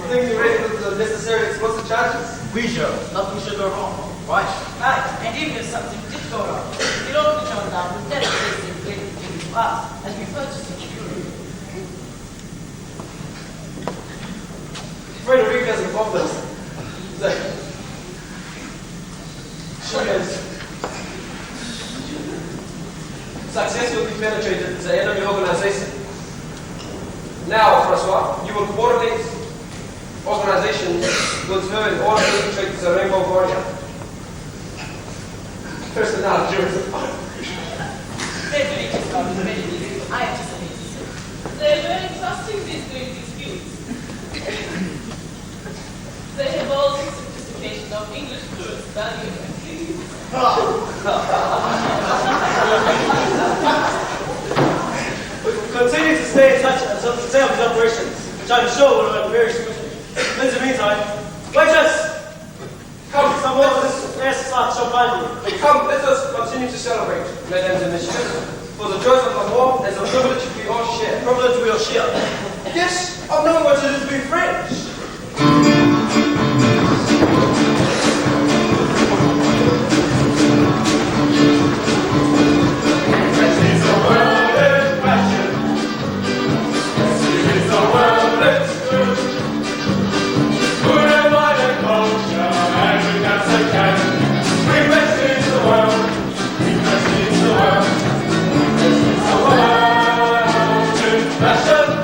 Think you're ready with the necessary explicit charges? We sure. Nothing should go wrong. Right? Right, and even if something did go wrong, it all be turned down with dedicated and great to us as we purchase security. Frederick has informed us that she has successfully penetrated the enemy organization. Now, Francois, you will coordinate organization with her in order to infiltrate the Rainbow Warrior. Personality is a part. They believe it's not very easy. I anticipate it. They're very trusting these great disputes. They have all the sophistication of English words, value and please. We will continue to stay in touch until the day of the operations, which I'm sure will run very smoothly. In the meantime, waitress! Come, some more of this air-start champagne. Come, let us continue to celebrate, mesdames et messieurs, for the joys of the war is a privilege we all share. Privilege we all share. Yes, of knowing what it is to be French. Fashion!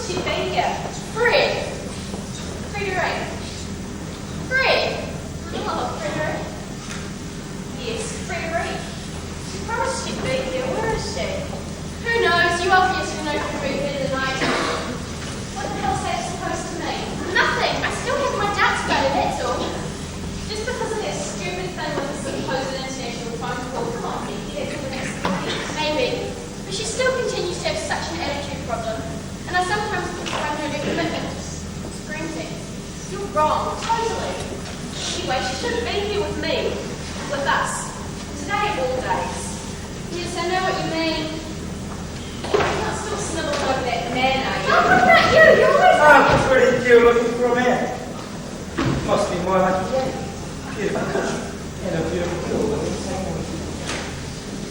promised she'd be here. Fred. Frederick. Fred. Oh, Frederick. Yes, Frederick. She promised she'd be here. Where is she? Who knows? You obviously know Frederick better than I do. What the hell's that supposed to mean? Nothing. I still have my doubts about it, that's all. Just because of that stupid thing with the supposed international phone call. Come on, get it for the next 4 weeks. Maybe. But she still continues to have such an attitude problem. And I sometimes find her commitment sprinting. You're wrong, totally. Anyway, she shouldn't be here with me. With us. Today of all days. Yes, I know what you mean. You're not still snivelling over that man, are you? No, what about you? You're always I'm pretty cute looking for a man. Must be more like a day. Beautiful country. And a beautiful girl looking same.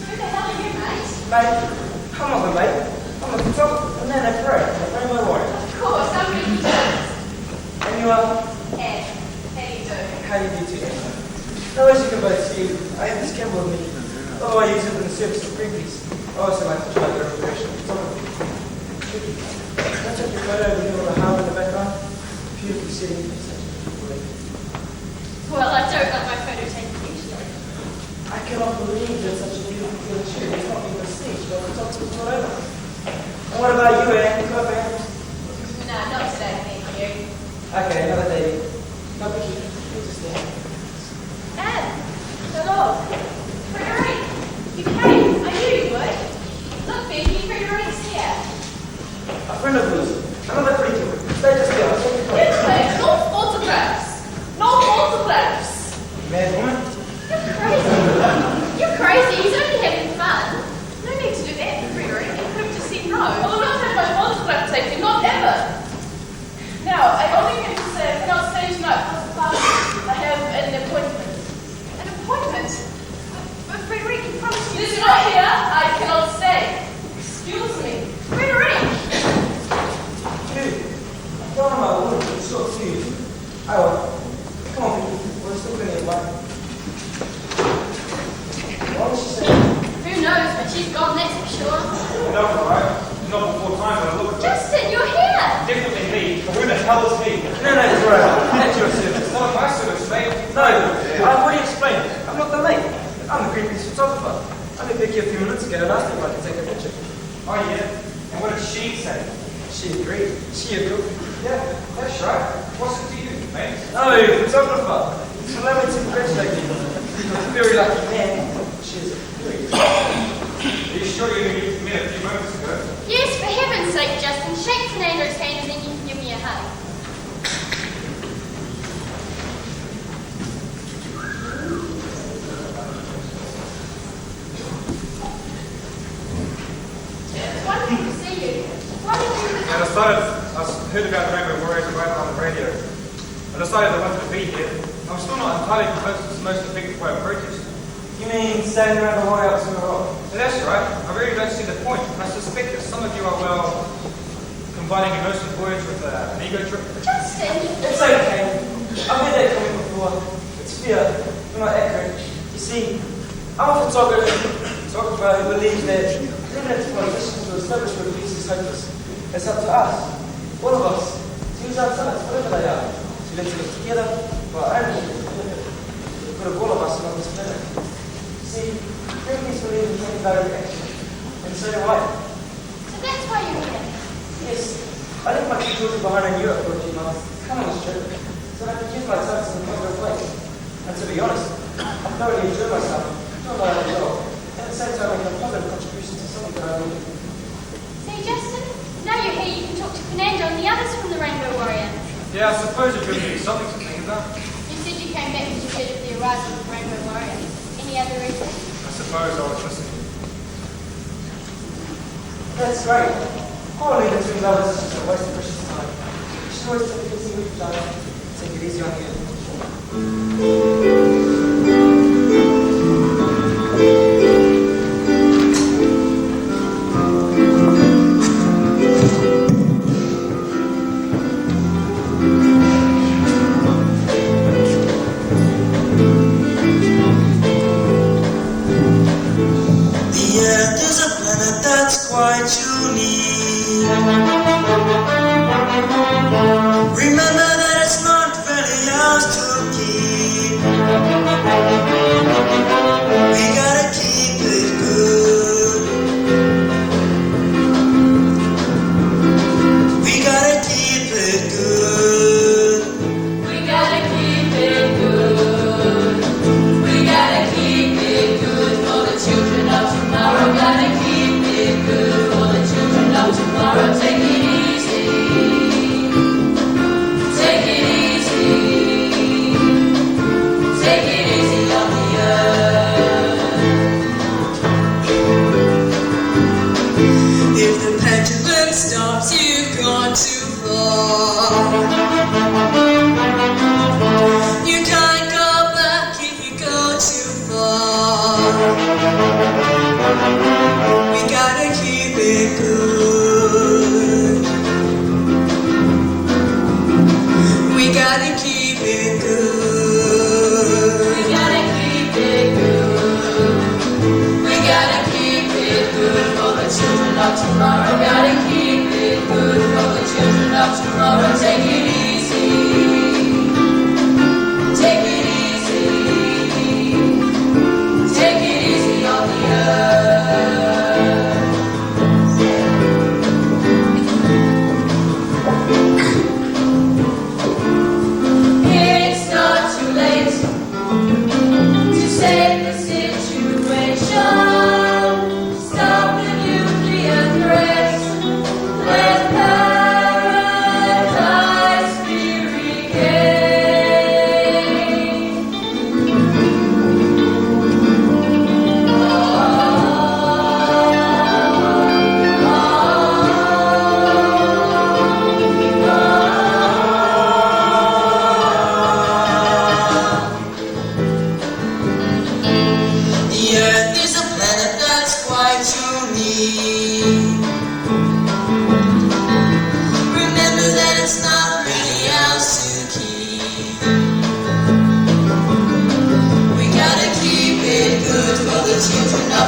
Who the hell are you, mate? Mate, I'm not a mate. I'm a photographer, and then a prayer, a rainbow warrior. Of course, I'm Ricky Jones. And you are? Ed. How do you do? How do you do today? Now, as you can both see, I have this camera with me. Although I use it in the service of Greenpeace, I also like to try the recreational photography. Ricky, can I take your photo of you on the harbour in the background? Beautiful city, such a beautiful lake. Well, I don't like my photo taken usually. I cannot believe that such a beautiful village here is not being besieged by photographers all over. And what about you, Anne? You got a band? No, not today, thank you. Okay, another day. No, Vicky, you just stand. Anne, hello. Frederick, you came. I knew you would. Look, baby, Frederick's here. A friend of yours. Another pretty girl. Stay just here. I'll take your You photo. take no photographs. No photographs. Mad woman? You're crazy. You're crazy. He's only having fun. No need to do that, Frederick. You could have just said no. Well, I'm not having my photograph taken, not ever. Now, I only came to say I cannot stay tonight because of class. I have an appointment. An appointment? But Frederick, you promised It you is not here. I cannot stay. Excuse me. Frederick! Dude, don't know my woman. It's so serious. I will. Come on, Vicky. We're still going to invite. What was she saying? Who knows, but she's gone, that's for sure. No, right? Not before time, but look at that. Justin, you're here! Definitely me. But who the hell is he? No, it's all right. That's your service. It's not my service, mate. No, I've already explained. I'm not the mate. I'm the Greenpeace photographer. I met Vicky a few minutes ago and asked her if I could take a picture. Oh, yeah? And what did she say? She agreed. She agreed. Yeah, that's right. What's it to you, mate? No, photographer. So let me congratulate you. You're a very lucky man. She is a very Are you sure you met a few moments ago? Yes, for heaven's sake, Justin, shake Fernando's hand and then you can give me a hug. It's wonderful to see you. Why did you... I heard about the Rainbow Warriors on the radio. I decided I wanted to be here. I'm still not entirely convinced it's the most effective way of protest. You mean standing around the warrior outside the rock? That's right. I really don't see the point. I suspect that some of you are, well, combining an ocean voyage with an ego trip. Justin! It's okay. I've heard that coming before. It's fear. You're not accurate. You see, I'm a photographer who believes that even if the politicians to establish where peace is hopeless, it's up to us, all of us, to use our talents, whatever they are, to live together for our own benefit, for the good of all of us on this planet. See, Greenpeace believes in taking direct action, and so do I. So that's why you're here. Yes, I left my two children behind in Europe for a few months, come on this trip, so I could use my talents in a positive way. And to be honest, I thoroughly enjoy myself, not my own job, and at the same time making a positive contribution to something that I really do. See, Justin? Now you're here, you can talk to Fernando and the others from the Rainbow Warrior. Yeah, I suppose it gives me something to think about. You said you came back because you heard of the arrival of the Rainbow Warrior. Any other reason? I suppose I was listening. That's great. Probably the two lovers is just a waste of precious time. You should always take it easy with each other. Take it easy on you. The Earth is a planet that's quite unique.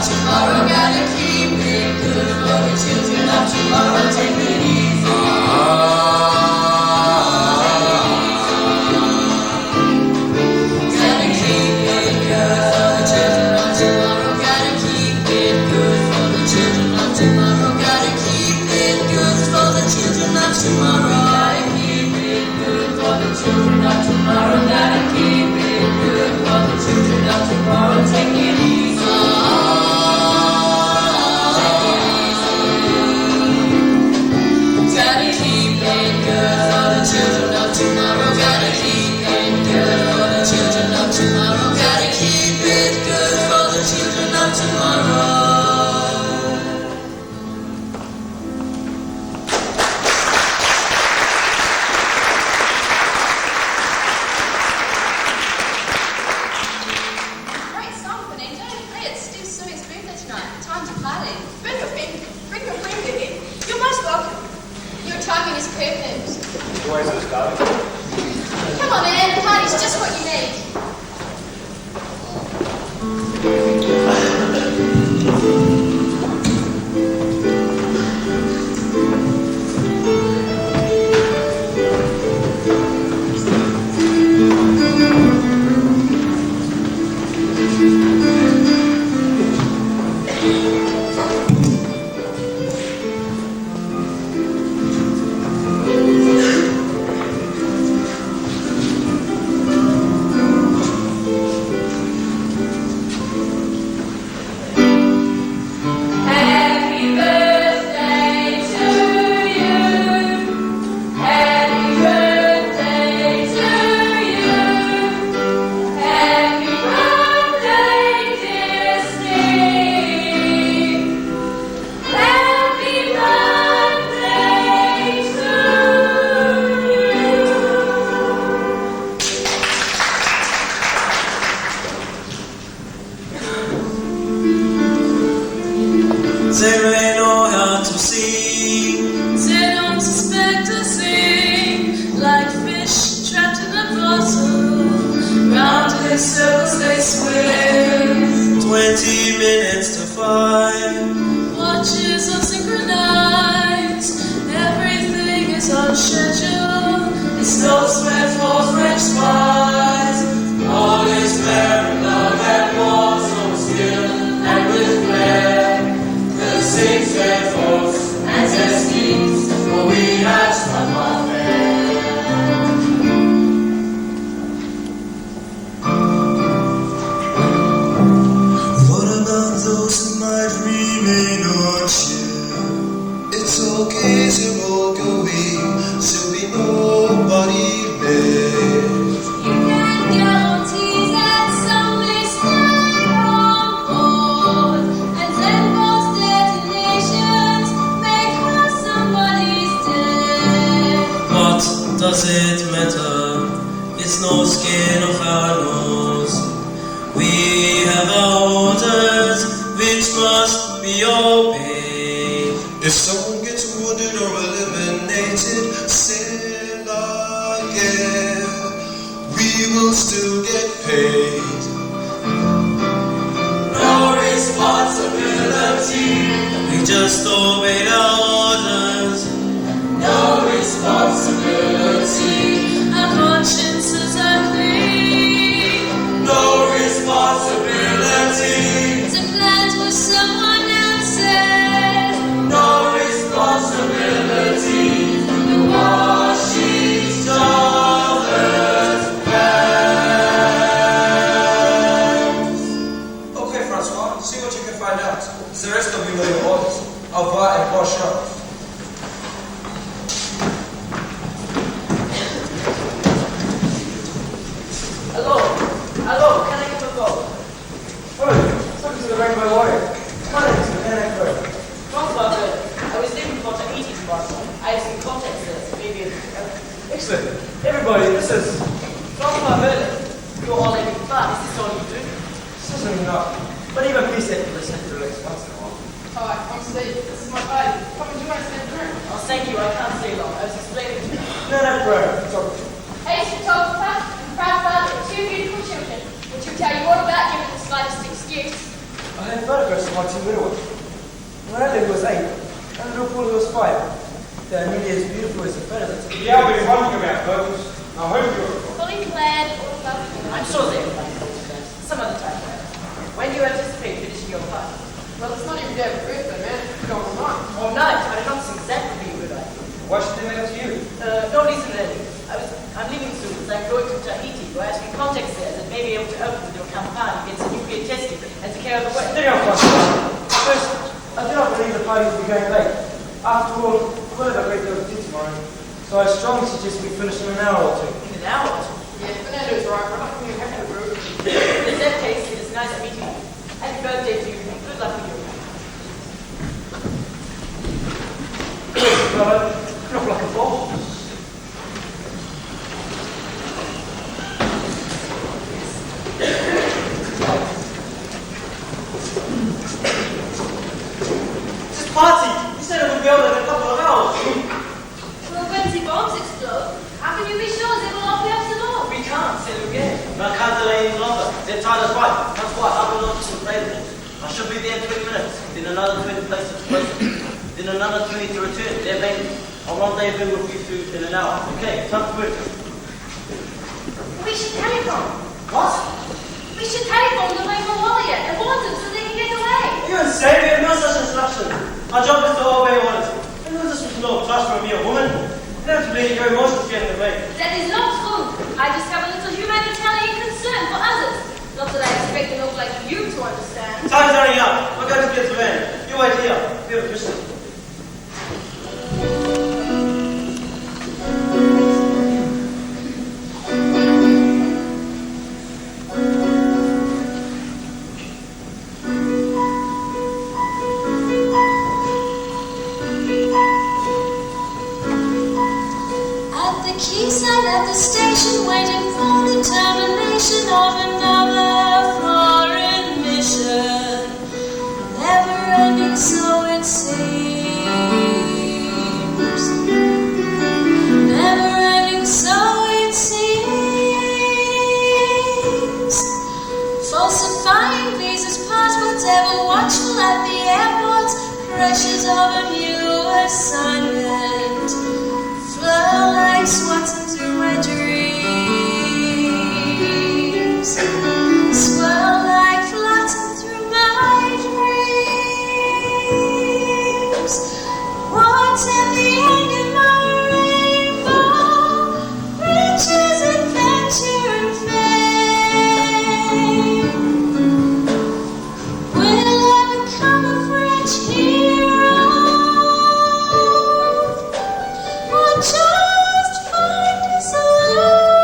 tomorrow. Gotta keep it good for the children of tomorrow. Take it easy. Gotta keep it good for the children of tomorrow. Gotta keep it good for the children of tomorrow. Gotta keep it good for the children of tomorrow. Gotta keep it good for the children of tomorrow. Gotta keep it good for the children of tomorrow. Take it easy. Gotta keep it good for the children of tomorrow. Gotta keep it good for the children of tomorrow. Gotta keep it good for the children of tomorrow. Great song, Fernando. Hey, it's Steve Suey's birthday tonight. Time to party. Bring your friend in. You're most welcome. Your timing is perfect. Why is this, darling? Come on, man. The party's just what you need. Happy birthday to you. Happy birthday to you. Happy birthday, dear Steve. Happy birthday to They may know how to sing. They don't suspect a thing, like fish trapped in a bottle. Round in circles they swim. 20 minutes to 5. Watches are synchronized. Everything is on schedule. It's no sweat for French fries. All is fair in love and war, so still and with flair. The six fair folks and their schemes, for we have some affair. What about those who might remain on chill? It's okay, they will go in, there'll be nobody left. You can guarantee that some may stay on board, and then false detonations may cause somebody's death. What does it matter? It's no skin off our nose. We have our orders, which must be obeyed. If someone gets wounded or eliminated, say again. We will still get paid. No responsibility. We just obeyed our orders. No responsibility. Our consciences are clean. No responsibility. To plan for someone else's. No responsibility. The wash Each other's hands. Okay, Francois, see what you can find out. The rest of you know your orders. Au revoir and bonjour. Hello, can I get a call? Oh, talking to the Rainbow Warrior. My name is Lieutenant Crow. Francois, I was looking for the 80s bus. I have some contacts there, so maybe Excellent. Everybody, this is... Francois Merlin. You're all in fun. Is this all you do? Certainly not. But even please take a listen to the lyrics once in a while. Hi, I'm Steve. This is my buddy. Come and join us in the room. Oh, thank you. I can't stay long. I was explaining to you. No, bro. Photography. Hey, photographer and proud father of two beautiful children. Would you tell you all about giving the slightest excuse? I have photographs of my two little ones. When Adelaide was 8, and little Paul who was 5. They are nearly as beautiful as the photos I took. Yeah, I've been wondering about those. I hope you're... Fully glad all about you. I'm sure they'll find it some other time. When do you anticipate finishing your part? Well, it's not even David's birthday, man. It's going on night. Or night, but it not exactly be a good idea. Why should they matter to you? No reason really. I'm leaving soon, so I'm going to Tahiti, where I have some contacts there that may be able to open with your company against nuclear testing and to carry out the work. There you are, first, I do not believe the party will be going late. After all, we've got a great deal to do tomorrow, so I strongly suggest we finish in an hour or two. In an hour or two? Yeah, Fernando's right. We're not going to have a group. In that case, it is nice meeting you. Happy birthday to you, and good luck with your Well, look like a ball. This party! You said it would be over in a couple of hours. Well, when the bombs explode, how can you be sure they will all be up to all? We can't say it again. But I can't delay any longer. They're tired as right. That's why I've been looking for available. I should be there in 20 minutes. Then another 20 places to place it. Then another 20 to return. They're available. I'll rendezvous with you two in an hour. Okay, time to move. We should telephone. What? We should telephone the Rainbow Warrior and warn them so they can get away. You're insane. We have no such instruction. Our job is to obey orders. And no, this was no trust from a mere woman. Inevitably, your emotions get in the way. That is not true. I just have a little humanitarian concern for others. Not that I expect an old like you to understand. Time's running out. We're going to get to the van. You wait here. We have a mission. Quayside at the station, waiting for the termination of another foreign mission. Never ending, so it seems. Never ending, so it seems. Falsifying visas, passports, ever watchful at the airport. Pressures of a new assignment. Flow like swats into my dreams. Swirl like flotsam through my dreams. What's at the end of my rainbow? Riches, adventure, and fame. Will I become a French hero? Just find us alone.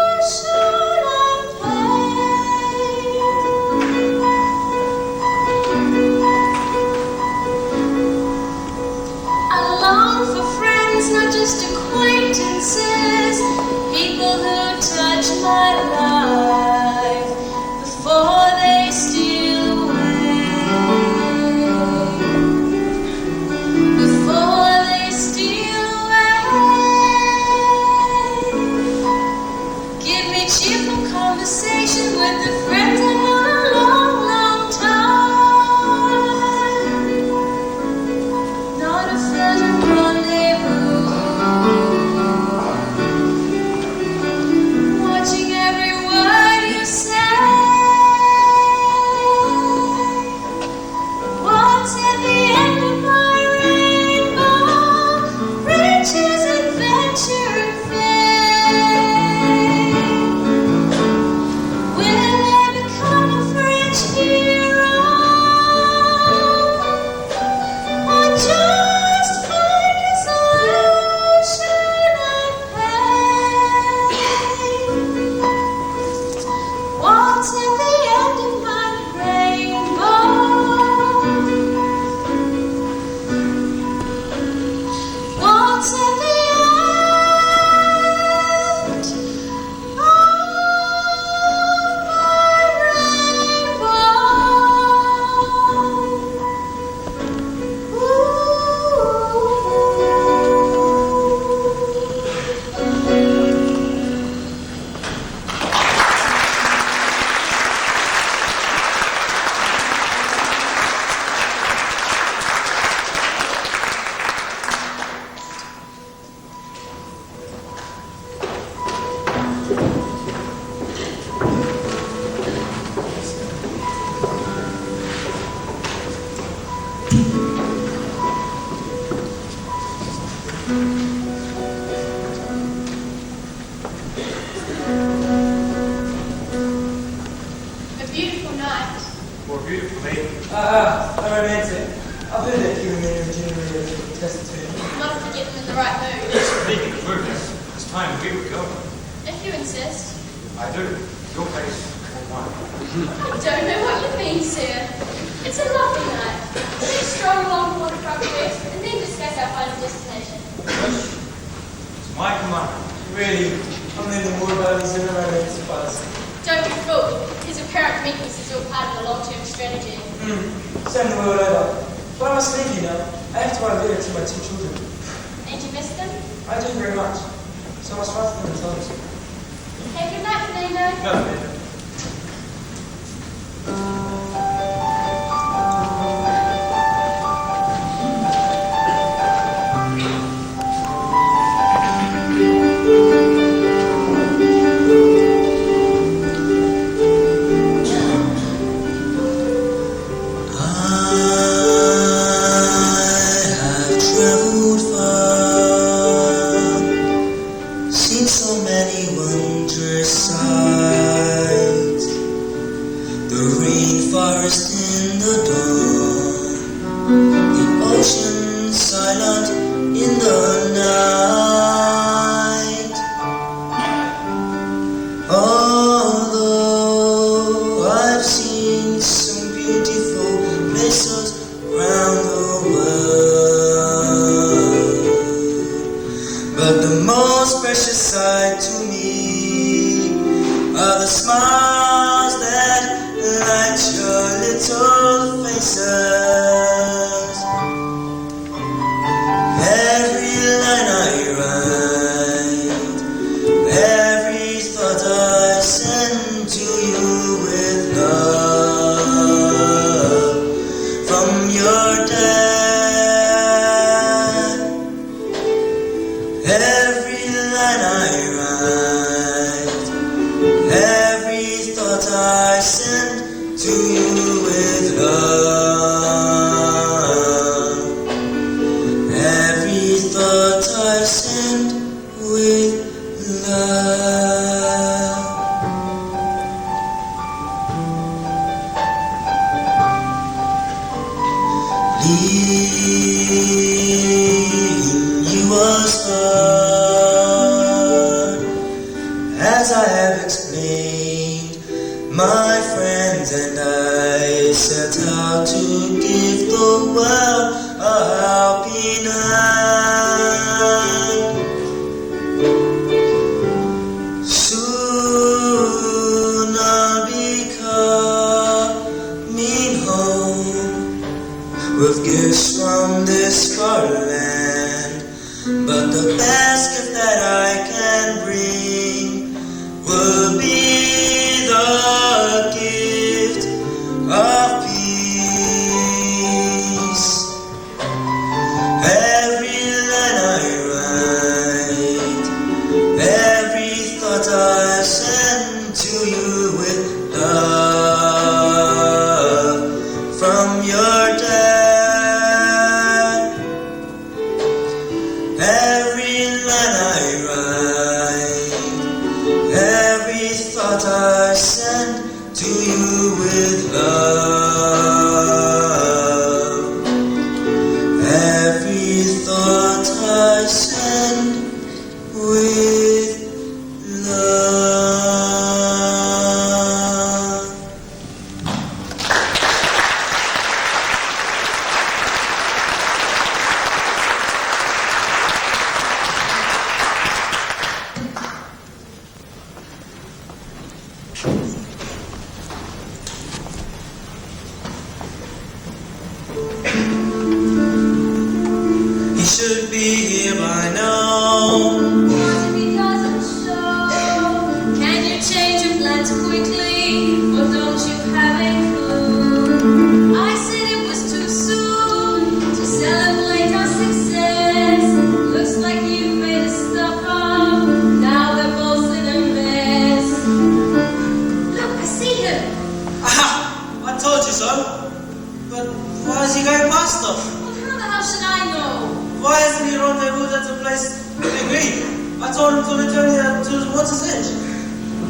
for a beautiful lady. A romantic. I've heard that you and me are generally destitute. Not if we get them in the right mood. Speaking of mood, it's time we would go. If you insist. I do. Your place or mine. I don't know what you mean, sir. It's a lovely night. Let's stroll along the waterfront first and then discuss our final destination. It's my command. Really, I'm learning more about these than I meant to pass. Don't be fooled. His apparent weakness is all part of the long-term strategy. Same the world over. But I must leave you now. I have to write a letter to my 2 children. And you miss them? I do very much. So I must write to them and tell them. Have a good night, Fernando. No, Fernando.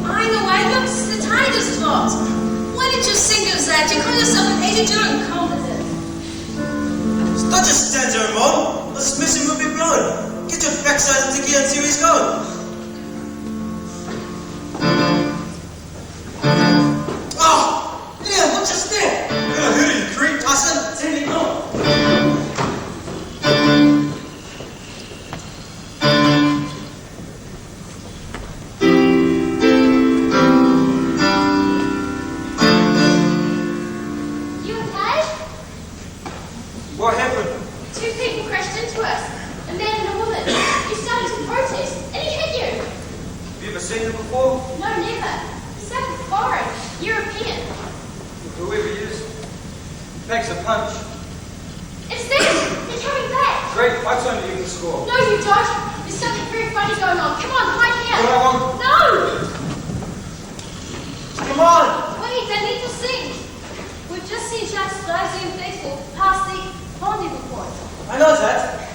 By the way, look, the tide has dropped. When did you think of that? You call yourself an agent, you're incompetent. Don't just stand there, Mom. This mission will be blown. Get your backside into gear and see where he's going. Oh! Liam, what's your step? You're gonna hurt you, creep, Tyson. Send me home. You okay? What happened? Two people crashed into us. A man and a woman. You started to protest, and he hit you. Have you ever seen them before? No, never. He sounded foreign. European. Whoever he is. Packs a punch. It's them! They're coming back! Great, I told you can score. No, you don't! There's something very funny going on. Come on, hide here! Come on. No! Come on! Wait, I need to sing! We've just seen Jacques rising and faithful past the rendezvous point. I know that.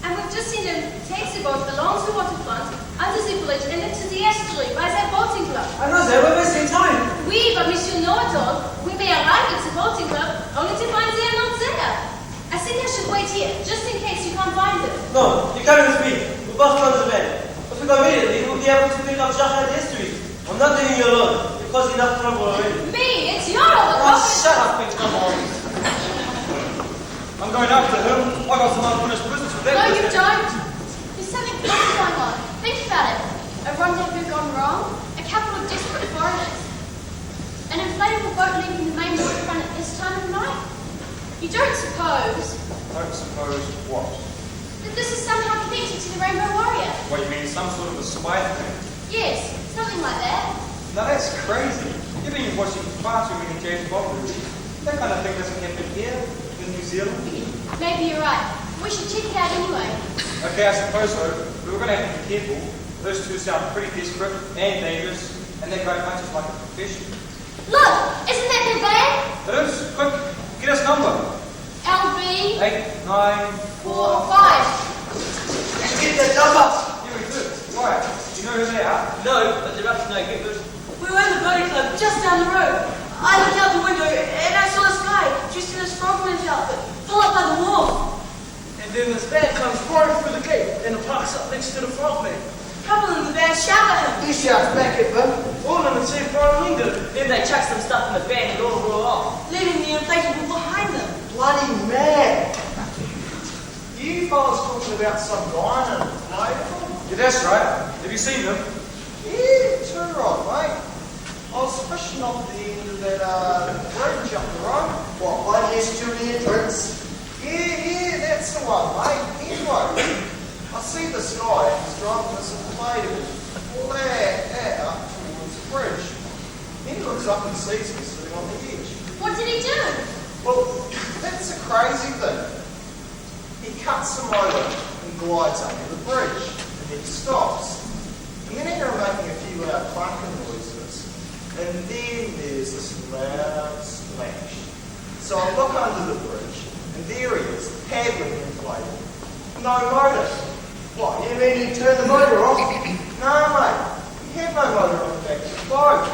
And we've just seen a taxi boat along the waterfront, under the bridge, and into the estuary by their boating club. I know that. We're wasting time. Oui, but Monsieur Know-it-all, we may arrive at the boating club only to find they are not there. I think I should wait here, just in case you can't find them. No, you carry with me. We both go to the van. If we go immediately, we'll be able to pick up Jacques at the estuary. I'm not leaving you alone. You've caused enough trouble already. Me? It's your over. Oh, shut up, big come on. I'm going after him. I got some unfinished business with that. No, you business. don't. There's something funny going on. Think about it. A rendezvous gone wrong, a couple of desperate foreigners, an inflatable boat leaving the main waterfront at this time of night. You don't suppose Don't suppose what? that this is somehow connected to the Rainbow Warrior? What, you mean some sort of a spy thing? Yes, something like that. Now that's crazy. You've been watching far too many James Bond movies. That kind of thing doesn't happen here in New Zealand. Maybe you're right. We should check it out anyway. Okay, I suppose so. But we're going to have to be careful. Those two sound pretty desperate and dangerous, and they're going punches like a professional. Look, isn't that their van? It is. Quick, get us number. LB 8, 9, 4, 5. Let's get the number. Yeah, we do. Why? Do you know who they are? No, but they're up to no good. We were in the boating club just down the road. I looked out the window and I saw this guy dressed in a frogman's outfit, pull up by the wall. And then this van comes roaring through the gate and parks up next to the frogman. Couple in the van shout at him. He shouts back at them. All of them say foreign window. Then they chuck some stuff in the van and all roll off. Leaving the inflatable behind them. Bloody mad. You fellas talking about some guy in an inflatable? Yeah, that's right. Have you seen them? Yeah, too right, mate. I was fishing off the end of that bridge up the road. What, by the estuary entrance? Yeah, that's the one, mate. Anyway, I see this guy who's driving this inflatable flat out towards the bridge. Then he looks up and sees me sitting on the edge. What did he do? Well, that's a crazy thing. He cuts him over and glides under the bridge, and then stops. And then he started making a few loud clunking noises, and then there's this loud splash. So I look under the bridge, and there he is, paddling the inflatable. No motor. What, you mean you turned the motor off? No, mate. He had no motor on the back of the boat.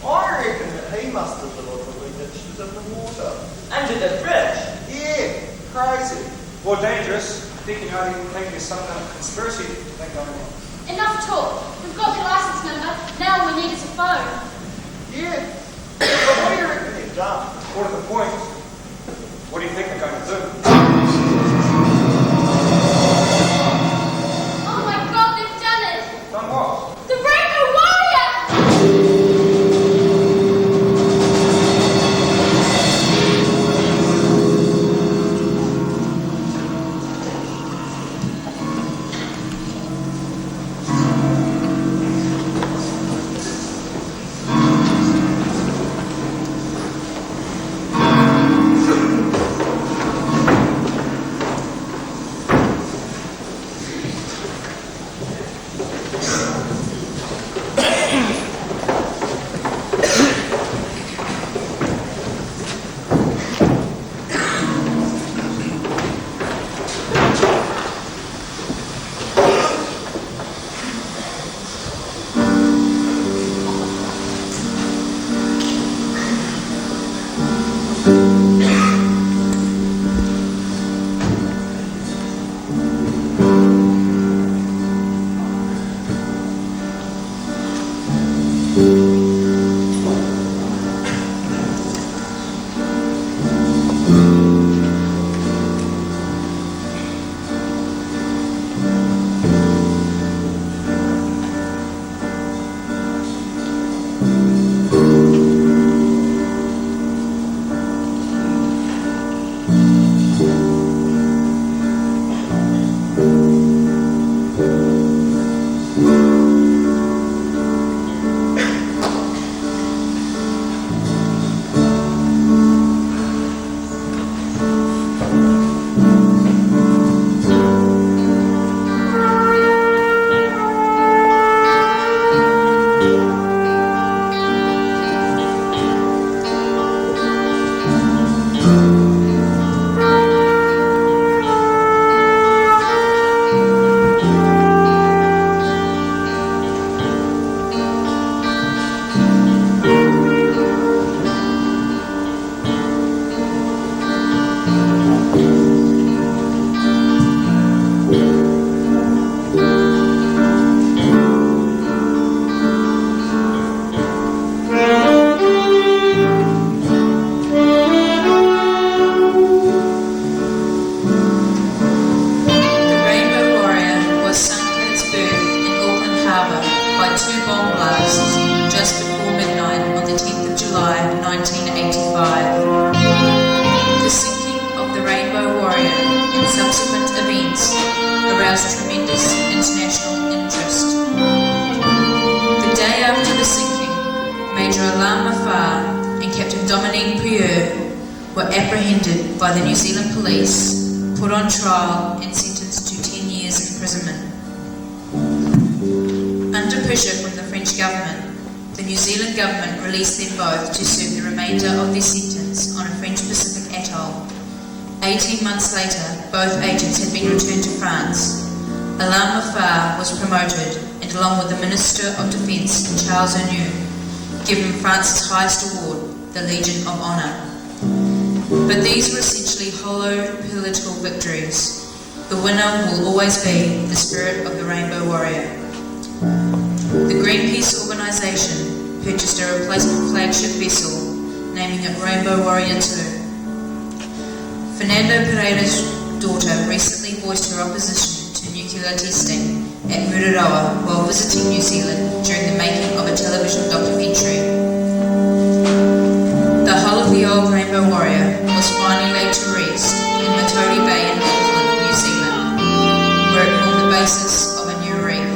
I reckon that he must have deliberately ditched it in the water. Under the bridge? Yeah, crazy. Or dangerous. Thinking I think there's some kind of conspiracy thing going on. Enough talk. We've got the license number. Now all we need is a phone. Yeah. But what do you reckon they've done? More to the point, what do you think they're going to do? Oh my God, they've done it! Done what? The Rainbow Warrior! Alain Mafar and Captain Dominique Prieur were apprehended by the New Zealand police, put on trial and sentenced to 10 years imprisonment. Under pressure from the French government, the New Zealand government released them both to serve the remainder of their sentence on a French Pacific atoll. 18 months later, both agents had been returned to France. Alain Mafar was promoted and, along with the Minister of Defence, Charles Anu, given France's highest award, the Legion of Honour. But these were essentially hollow political victories. The winner will always be the spirit of the Rainbow Warrior. The Greenpeace organisation purchased a replacement flagship vessel, naming it Rainbow Warrior 2. Fernando Pereira's daughter recently voiced her opposition to nuclear testing at Mururoa while visiting New Zealand during the making of a television documentary. The hull of the old Rainbow Warrior was finally laid to rest in Matodi Bay in Auckland, New Zealand, where it formed the basis of a new reef.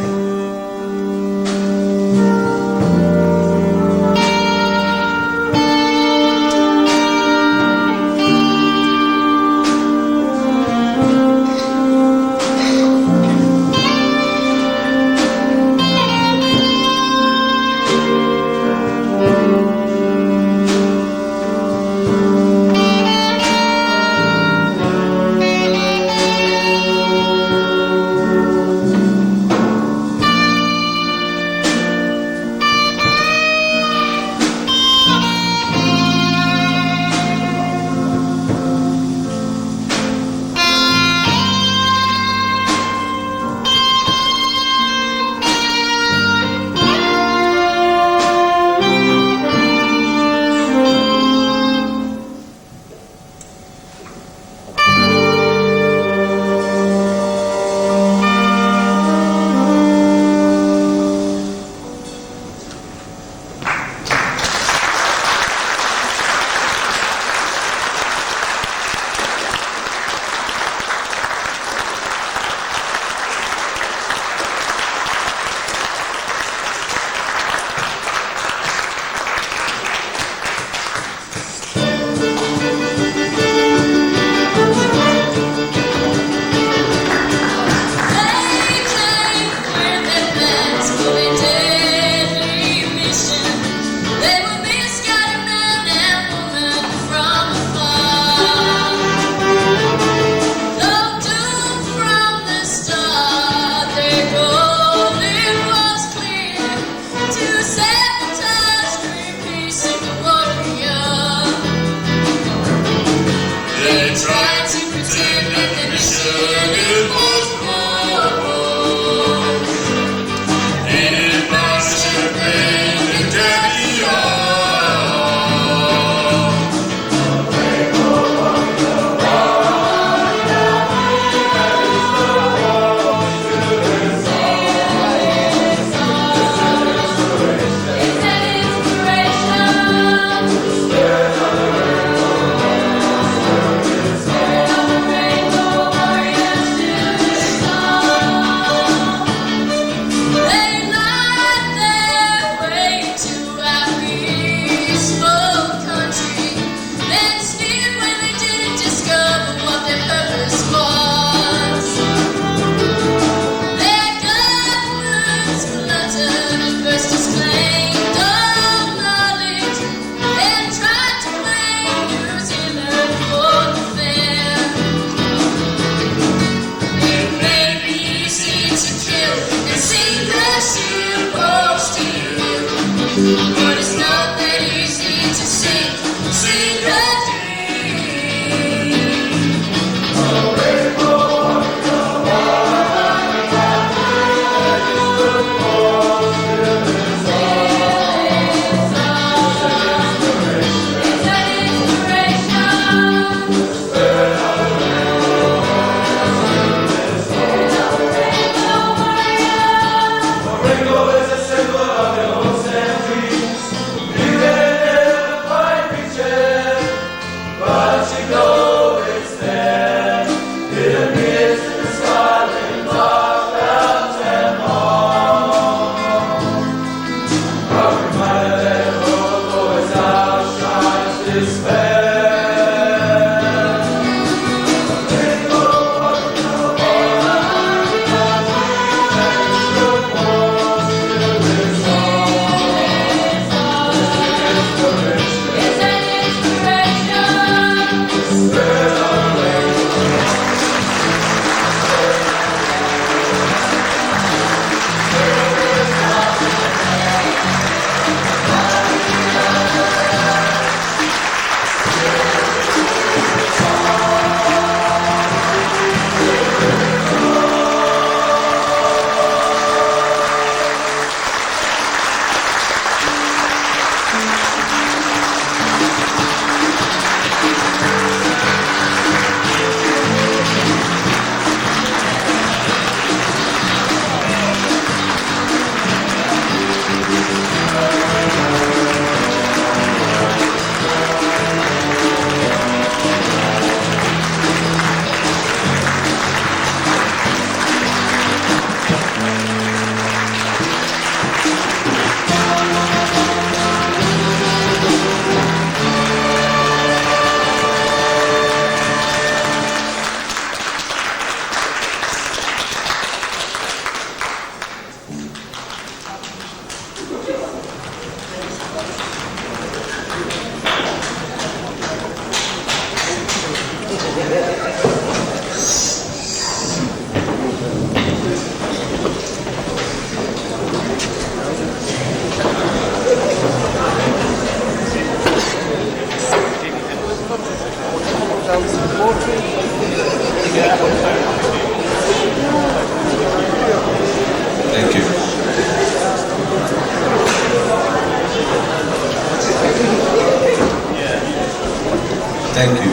Thank you.